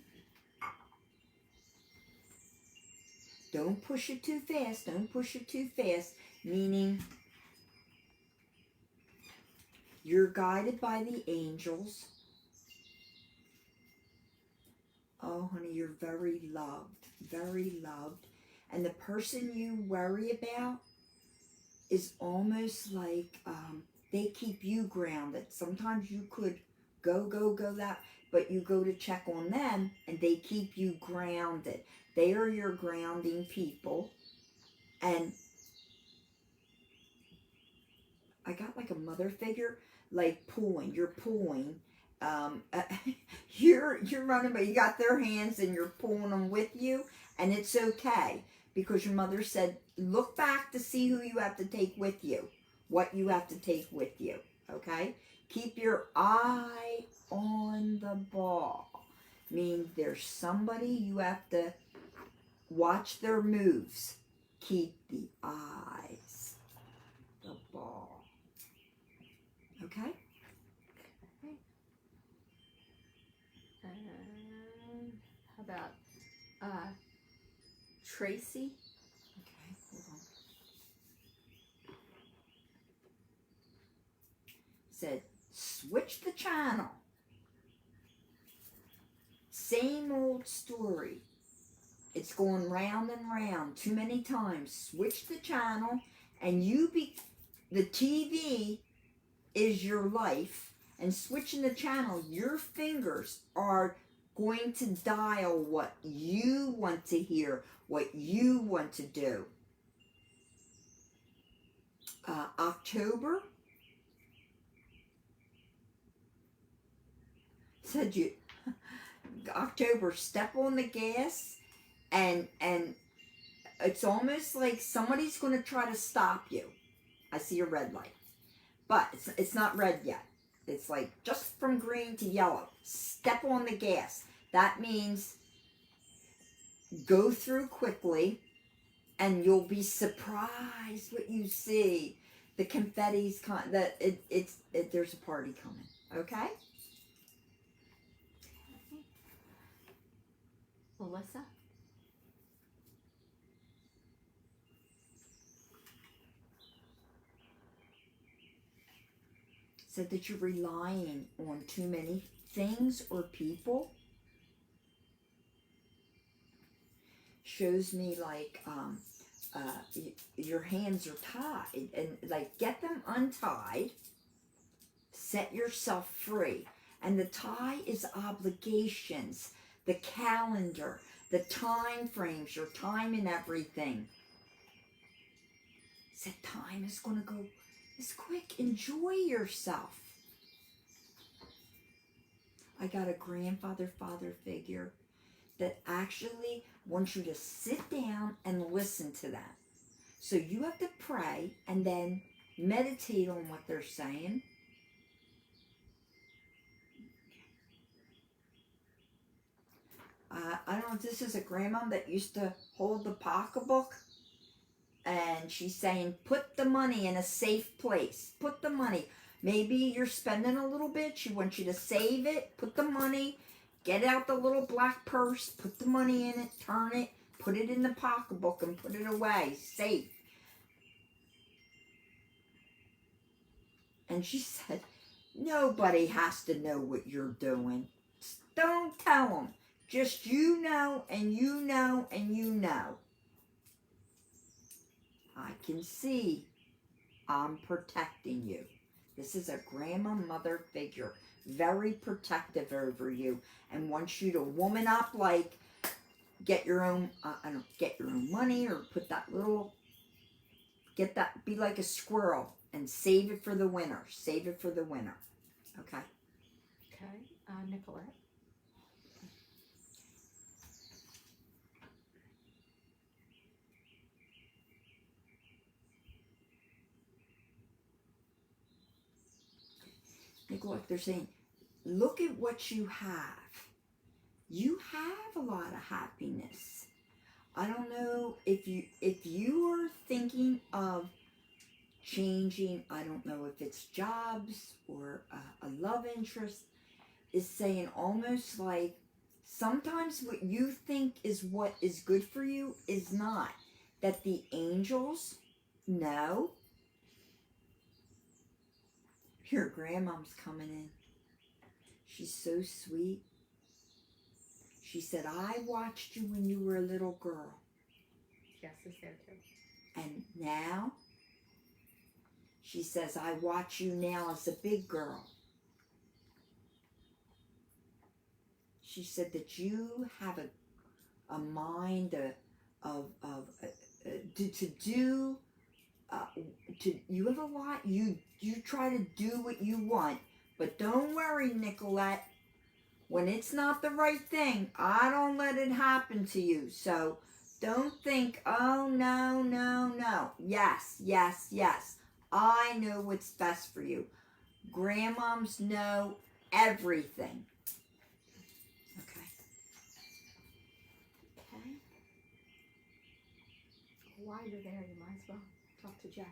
Don't push it too fast. Don't push it too fast. Meaning you're guided by the angels. Oh, honey, you're very loved. Very loved. And the person you worry about is almost like they keep you grounded. Sometimes you could go that, but you go to check on them and they keep you grounded. They are your grounding people. And I got like a mother figure, like pulling. You're pulling. You're running, but you got their hands and you're pulling them with you, and it's okay because your mother said, look back to see who you have to take with you, what you have to take with you. Okay, keep your eye on the ball. Means there's somebody you have to watch their moves. Keep the eyes, the ball. Okay. How about Tracy? Okay, hold on. Said, switch the channel. Same old story. It's going round and round too many times. Switch the channel and the TV is your life, and switching the channel, your fingers are going to dial what you want to hear, what you want to do. October, Said you October, step on the gas, and it's almost like somebody's going to try to stop you. I see a red light, but it's not red yet. It's like just from green to yellow. Step on the gas. That means go through quickly, and you'll be surprised what you see. The confetti's there's a party coming. Okay. Melissa? Said that you're relying on too many things or people. Shows me like your hands are tied, and like get them untied. Set yourself free. And the tie is obligations, the calendar, the time frames, your time and everything. Said time is going to go as quick. Enjoy yourself. I got a grandfather, father figure that actually wants you to sit down and listen to them. So you have to pray and then meditate on what they're saying. I don't know if this is a grandma that used to hold the pocketbook, and she's saying, put the money in a safe place. Put the money. Maybe you're spending a little bit. She wants you to save it. Put the money. Get out the little black purse. Put the money in it. Turn it. Put it in the pocketbook and put it away. Safe. And she said, nobody has to know what you're doing. Don't tell them. Just you know, and you know, and you know. I can see I'm protecting you. This is a grandma mother figure. Very protective over you and wants you to woman up, like get your own money, or put that little, be like a squirrel and save it for the winter. Save it for the winter. Okay. Okay. Nicolette? Like they're saying, look at what you have. You have a lot of happiness. I don't know if you are thinking of changing. I don't know if it's jobs or a love interest. Is saying almost like sometimes what you think is what is good for you is not. That the angels know. Your grandmom's coming in. She's so sweet. She said, I watched you when you were a little girl. Jess is there too. And now, she says, I watch you now as a big girl. She said that you have a mind you have a lot. You try to do what you want, but don't worry, Nicolette. When it's not the right thing, I don't let it happen to you. So don't think, oh no, no, no. Yes, yes, yes. I know what's best for you. Grandmoms know everything. Okay. Okay. While you're there, you might as well talk to Jess.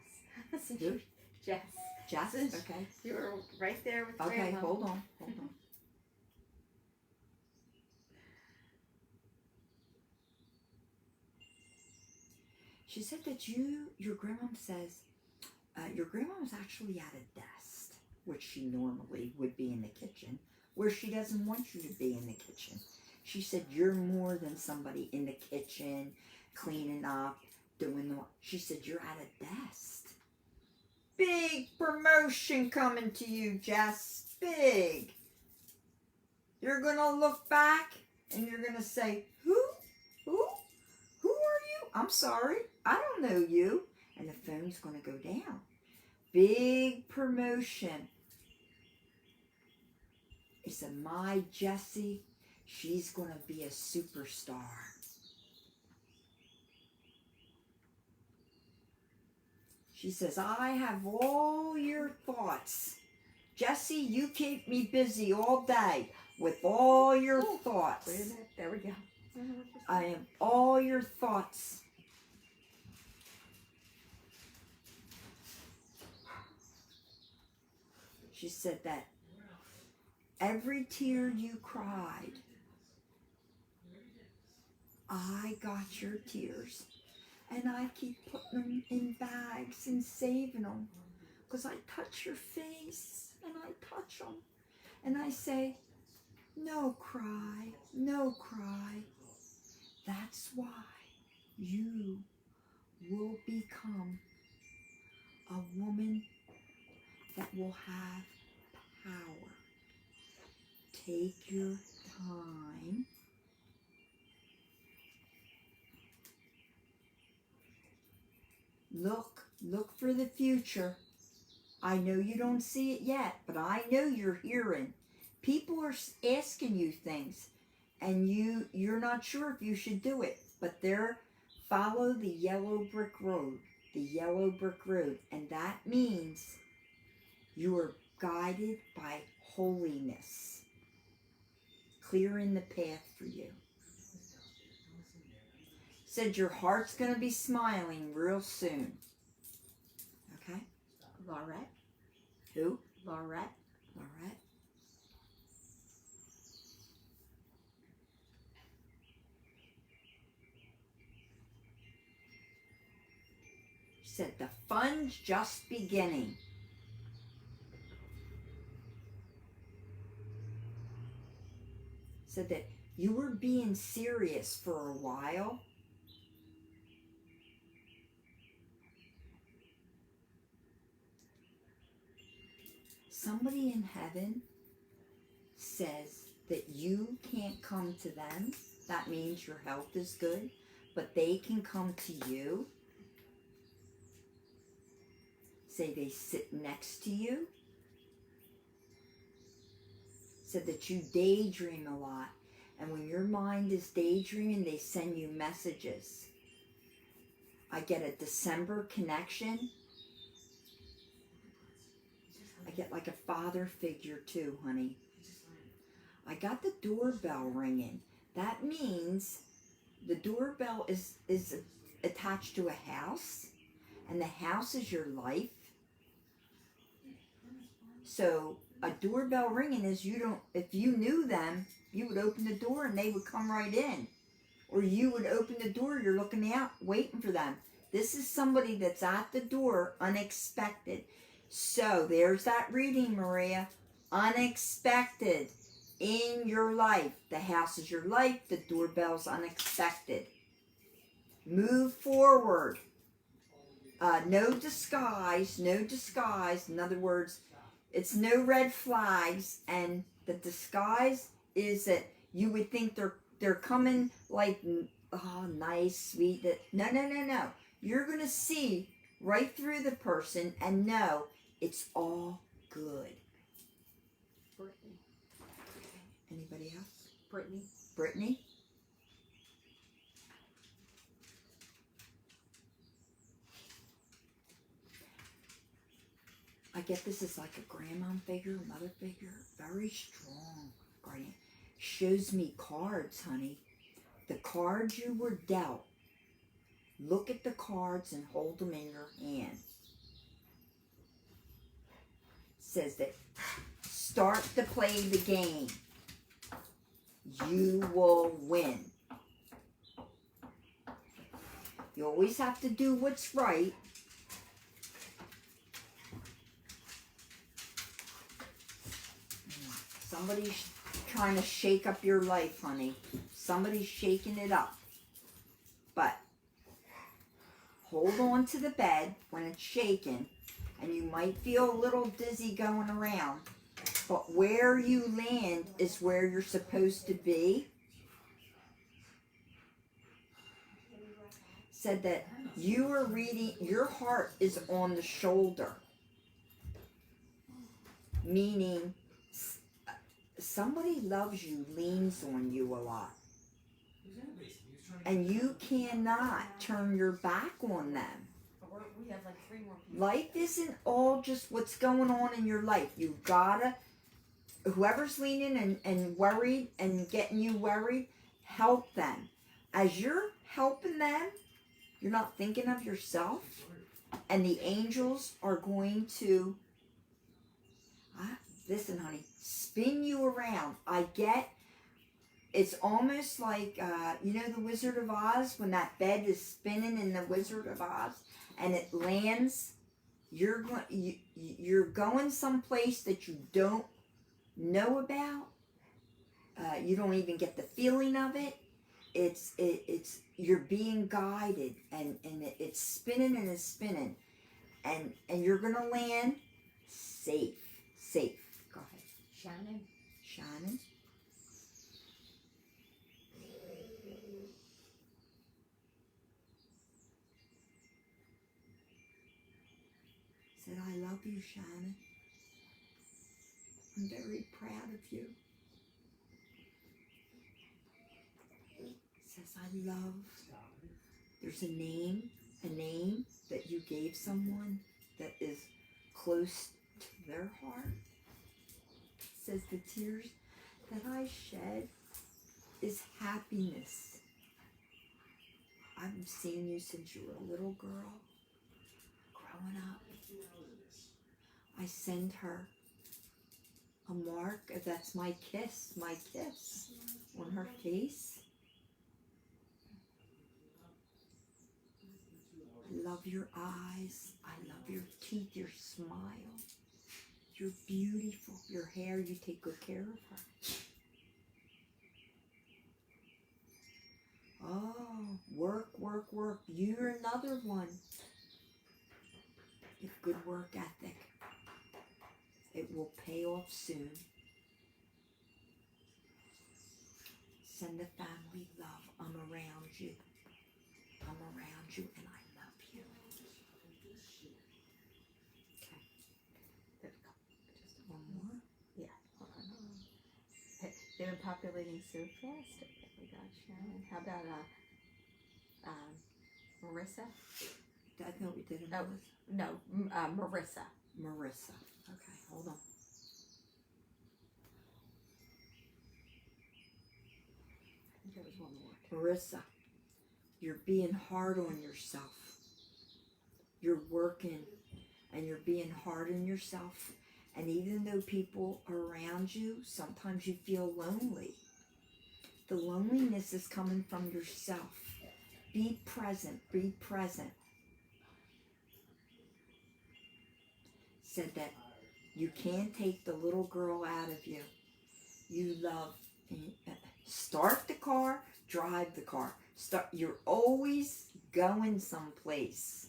Since Who? Jess. Jess? Okay. You were right there with Okay, Grandma. hold on. She said that your grandmom says, your grandmom's actually at a desk, which she normally would be in the kitchen, where she doesn't want you to be in the kitchen. She said, you're more than somebody in the kitchen, cleaning up, she said, you're at a desk. Big promotion coming to you, Jess. Big. You're going to look back and you're going to say, Who are you? I'm sorry. I don't know you. And the phone's going to go down. Big promotion. He said, my Jessie, she's going to be a superstar. She says, I have all your thoughts. Jessie, you keep me busy all day with all your thoughts. Wait a minute. There we go. I have all your thoughts. She said that every tear you cried, I got your tears. And I keep putting them in bags and saving them. Because I touch your face and I touch them. And I say, no cry, no cry. That's why you will become a woman that will have power. Take your time. Look for the future. I know you don't see it yet, but I know you're hearing. People are asking you things, and you're not sure if you should do it, but follow the yellow brick road, and that means you are guided by holiness, clearing the path for you. Said your heart's going to be smiling real soon. Okay? Laurette. Who? Laurette. Laurette. Said the fun's just beginning. Said that you were being serious for a while. Somebody in heaven says that you can't come to them. That means your health is good, but they can come to you. Say they sit next to you. Said that you daydream a lot. And when your mind is daydreaming, they send you messages. I get a December connection. I get like a father figure too, honey. I got the doorbell ringing. That means the doorbell is attached to a house, and the house is your life. So a doorbell ringing is if you knew them, you would open the door and they would come right in. Or you would open the door, you're looking out, waiting for them. This is somebody that's at the door, unexpected. So there's that reading, Maria. Unexpected in your life. The house is your life. The doorbell's unexpected. Move forward. No disguise. No disguise. In other words, it's no red flags. And the disguise is that you would think they're coming like, oh, nice, sweet. No. You're going to see right through the person and know it's all good. Brittany. Anybody else? Brittany. Brittany? I get this is like a grandmom figure, mother figure, very strong guardian. Shows me cards, honey. The cards you were dealt. Look at the cards and hold them in your hand. Says that start to play the game. You will win. You always have to do what's right. Somebody's trying to shake up your life, honey. Somebody's shaking it up. But hold on to the bed when it's shaking. And you might feel a little dizzy going around. But where you land is where you're supposed to be. Said that you are reading, your heart is on the shoulder. Meaning somebody loves you, leans on you a lot. And you cannot turn your back on them. We have like 3 more people. Life isn't all just what's going on in your life. You gotta, whoever's leaning and worried and getting you worried, help them. As you're helping them, you're not thinking of yourself. And the angels are going to, listen, honey, spin you around. It's almost like, you know the Wizard of Oz? When that bed is spinning in the Wizard of Oz and it lands, you're going someplace that you don't know about. You don't even get the feeling of it. It's you're being guided and it's spinning and it's spinning. And you're going to land safe. Go ahead. Shannon. Said, I love you, Shannon. I'm very proud of you. Says, I love. There's a name that you gave someone that is close to their heart. Says, the tears that I shed is happiness. I've seen you since you were a little girl, growing up. I send her a mark, that's my kiss on her face. I love your eyes. I love your teeth, your smile. You're beautiful. Your hair, you take good care of her. Oh, work. You're another one. You have good work ethic. It will pay off soon. Send the family love. I'm around you. And I love you. Okay. Just one more. Yeah. Hold on. They've been populating so fast. Okay, we got Shannon. How about Marissa? I thought we did it. Oh, no, Marissa. Okay, hold on. I think there was one more. Marissa, you're being hard on yourself. You're working and you're being hard on yourself. And even though people are around you, sometimes you feel lonely. The loneliness is coming from yourself. Be present. Said that you can't take the little girl out of you. You love, start the car, drive the car. You're always going someplace.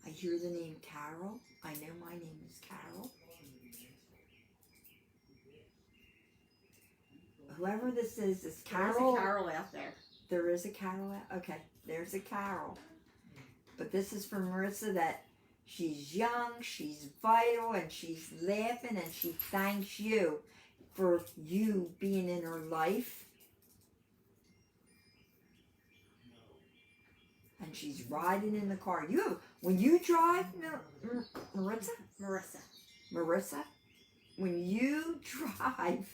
I hear the name Carol. I know my name is Carol. Whoever this is Carol. There's a Carol out there. There is a Carol out? Okay, there's a Carol. But this is for Marissa, that she's young, she's vital, and she's laughing, and she thanks you for you being in her life. And she's riding in the car. When you drive, Marissa, when you drive,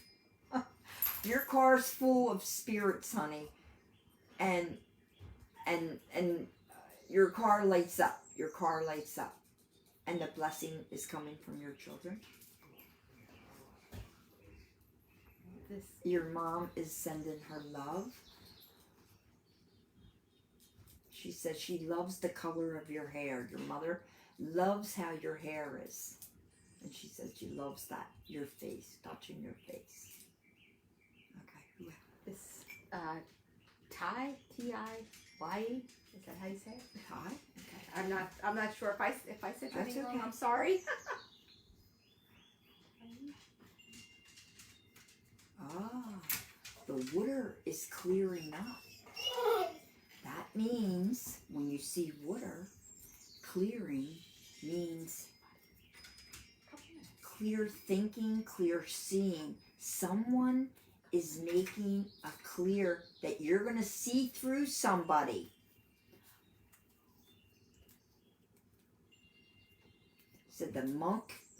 your car's full of spirits, honey, and your car lights up. And the blessing is coming from your children. Your mom is sending her love. She says she loves the color of your hair. Your mother loves how your hair is. And she says she loves that, your face, touching your face. Okay. This, Ty, T-I-Y, is that how you say it? Ty? Okay. I'm not sure if I said your That's name wrong. okay. I'm sorry. The water is clearing up. That means when you see water, clearing means clear thinking, clear seeing. Someone is making a clear that you're going to see through somebody. So the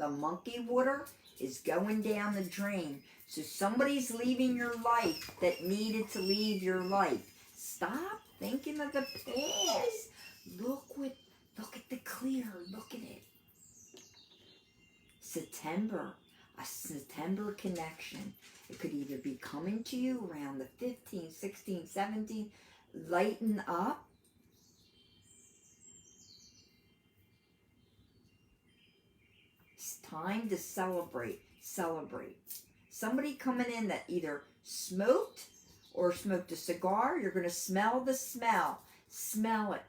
monkey water is going down the drain. So somebody's leaving your life that needed to leave your life. Stop thinking of the past. Look at the clear. Look at it. September, a September connection. It could either be coming to you around the 15th, 16th, 17th, lighten up. It's time to celebrate. Celebrate. Somebody coming in that either smoked or smoked a cigar, you're going to smell the smell. Smell it.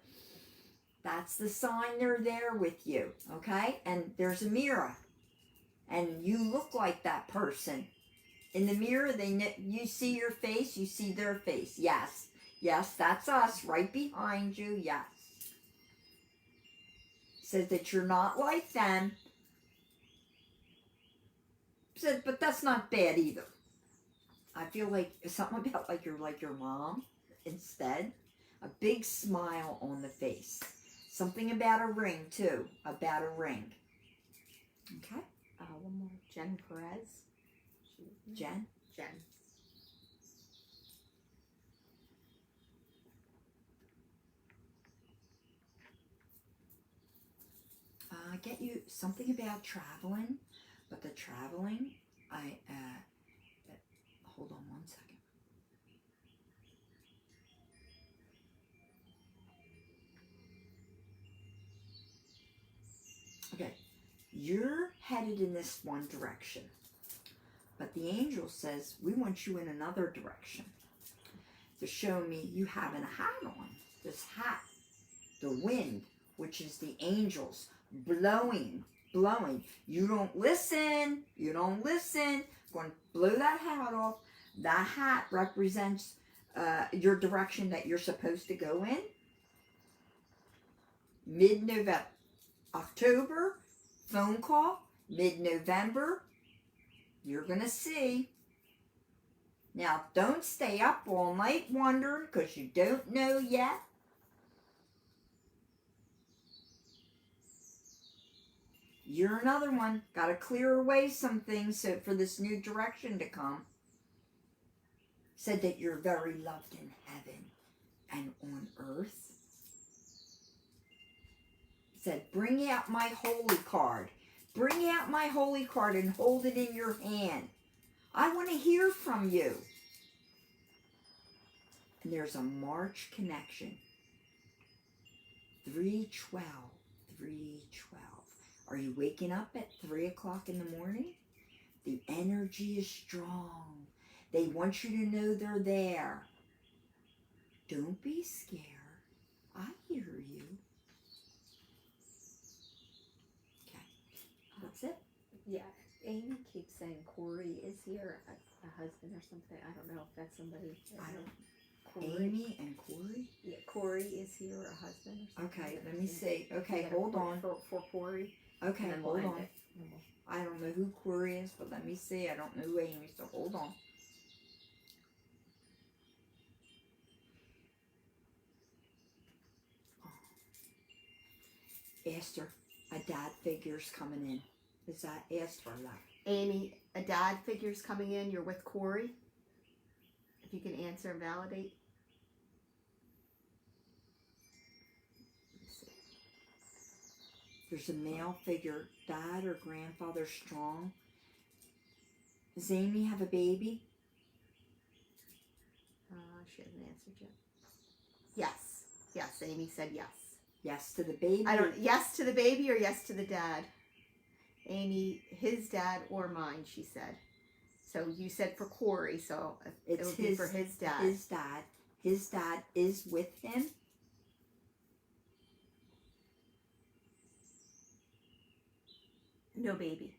That's the sign they're there with you, okay? And there's a mirror. And you look like that person. In the mirror, you see your face, you see their face. Yes. Yes, that's us right behind you. Yes. Says that you're not like them. Said, but that's not bad either. I feel like something about like you're like your mom instead. A big smile on the face. Something about a ring too. About a ring. Okay. One more. Jen Perez. Jen? Jen. Get you something about traveling, but the traveling, hold on one second. Okay, you're headed in this one direction, but the angel says, we want you in another direction. To show me you having a hat on. This hat, the wind, which is the angels, blowing. You don't listen. I'm going to blow that hat off. That hat represents your direction that you're supposed to go in. Mid-November. October, phone call. Mid-November, you're going to see. Now, don't stay up all night wondering because you don't know yet. You're another one. Got to clear away some things so for this new direction to come. Said that you're very loved in heaven and on earth. Said, bring out my holy card. Bring out my holy card and hold it in your hand. I want to hear from you. And there's a March connection. 3/12. 3/12. Are you waking up at 3 o'clock in the morning? The energy is strong. They want you to know they're there. Don't be scared. I hear you. Okay. That's it. Yeah, Amy keeps saying Corey is here, a husband or something. I don't know if that's somebody. I don't. Corey. Amy and Corey? Yeah, Corey is here, a husband or something. Okay, let me see. You Okay, gotta hold put on. For Corey. Okay, And then we'll hold end on. it. And we'll- I don't know who Corey is, but let me see. I don't know who Amy, so hold on. Esther, a dad figure's coming in. Is that Esther left? Amy, a dad figure's coming in. You're with Corey. If you can answer and validate. Let's see. There's a male figure, dad or grandfather strong. Does Amy have a baby? She hasn't answered yet. Yes. Yes, Amy said yes. Yes to the baby. I don't. Yes to the baby or yes to the dad? Amy, his dad or mine, she said. So you said for Corey, so it It's would be for his dad. His dad. His dad is with him. No baby.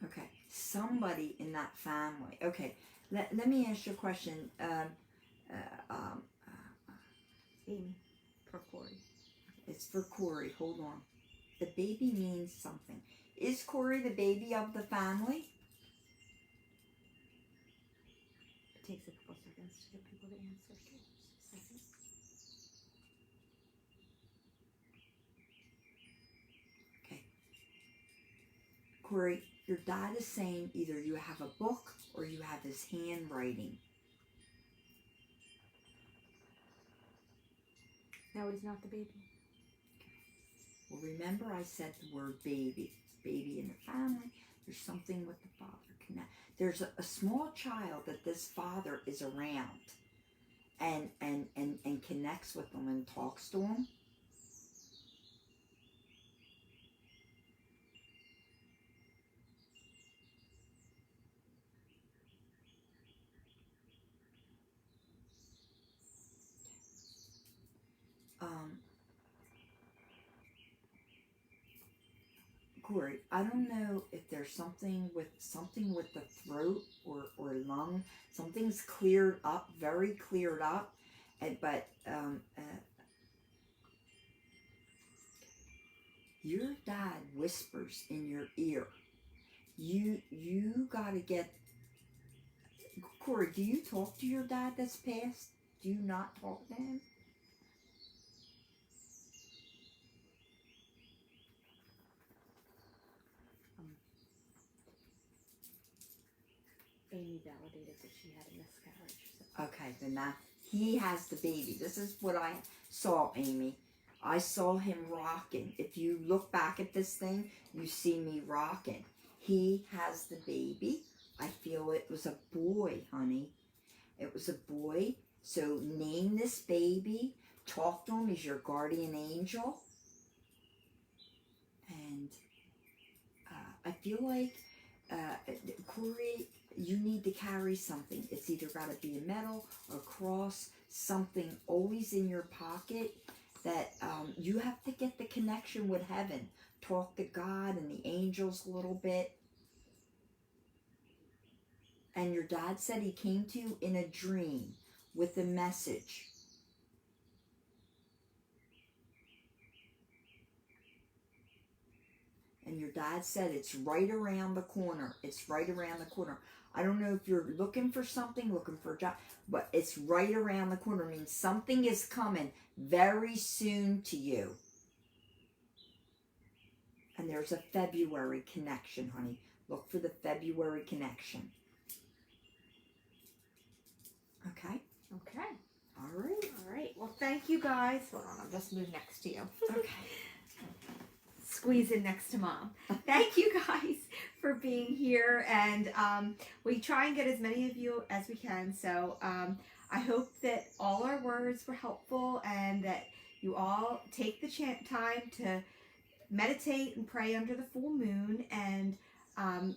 Okay. Somebody in that family. Okay. Let me ask you a question. Amy, for Corey. It's for Corey. Hold on. The baby means something. Is Corey the baby of the family? It takes a couple seconds to get people to answer. Seconds. Corey, your dad is saying either you have a book or you have his handwriting. No, he's not the baby. Well, remember I said the word baby. Baby in the family. There's something with the father. There's a small child that this father is around and connects with them and talks to them. Corey, I don't know if there's something with the throat or lung. Something's cleared up, very cleared up, but your dad whispers in your ear. You gotta get. Corey, do you talk to your dad that's passed? Do you not talk to him? Amy validated that she had a miscarriage. So. Okay, then that he has the baby. This is what I saw, Amy. I saw him rocking. If you look back at this thing, you see me rocking. He has the baby. I feel it was a boy, honey. It was a boy. So name this baby. Talk to him as your guardian angel. And I feel like, Corey, you need to carry something. It's either got to be a medal, a cross, something always in your pocket that you have to get the connection with heaven. Talk to God and the angels a little bit. And your dad said he came to you in a dream with a message. And your dad said it's right around the corner. It's right around the corner. I don't know if you're looking for something, looking for a job, but it's right around the corner. It means something is coming very soon to you. And there's a February connection, honey. Look for the February connection. Okay? Okay. All right. All right. Well, thank you guys. Hold on. I'll just move next to you. Okay. Squeeze in next to Mom. Thank you guys for being here, and we try and get as many of you as we can. So I hope that all our words were helpful and that you all take the time to meditate and pray under the full moon and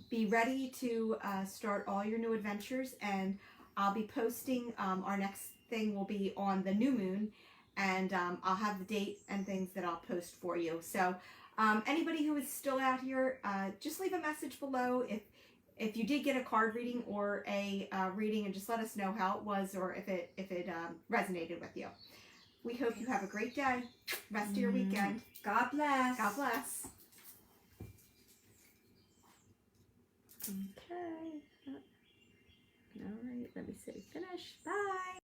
be ready to start all your new adventures. And I'll be posting our next thing will be on the new moon, and I'll have the date and things that I'll post for you. So anybody who is still out here, just leave a message below if you did get a card reading or a reading, and just let us know how it was or if it resonated with you. We hope you have a great day, rest of your weekend. God bless. God bless. Okay. All right. Let me see. Finish. Bye.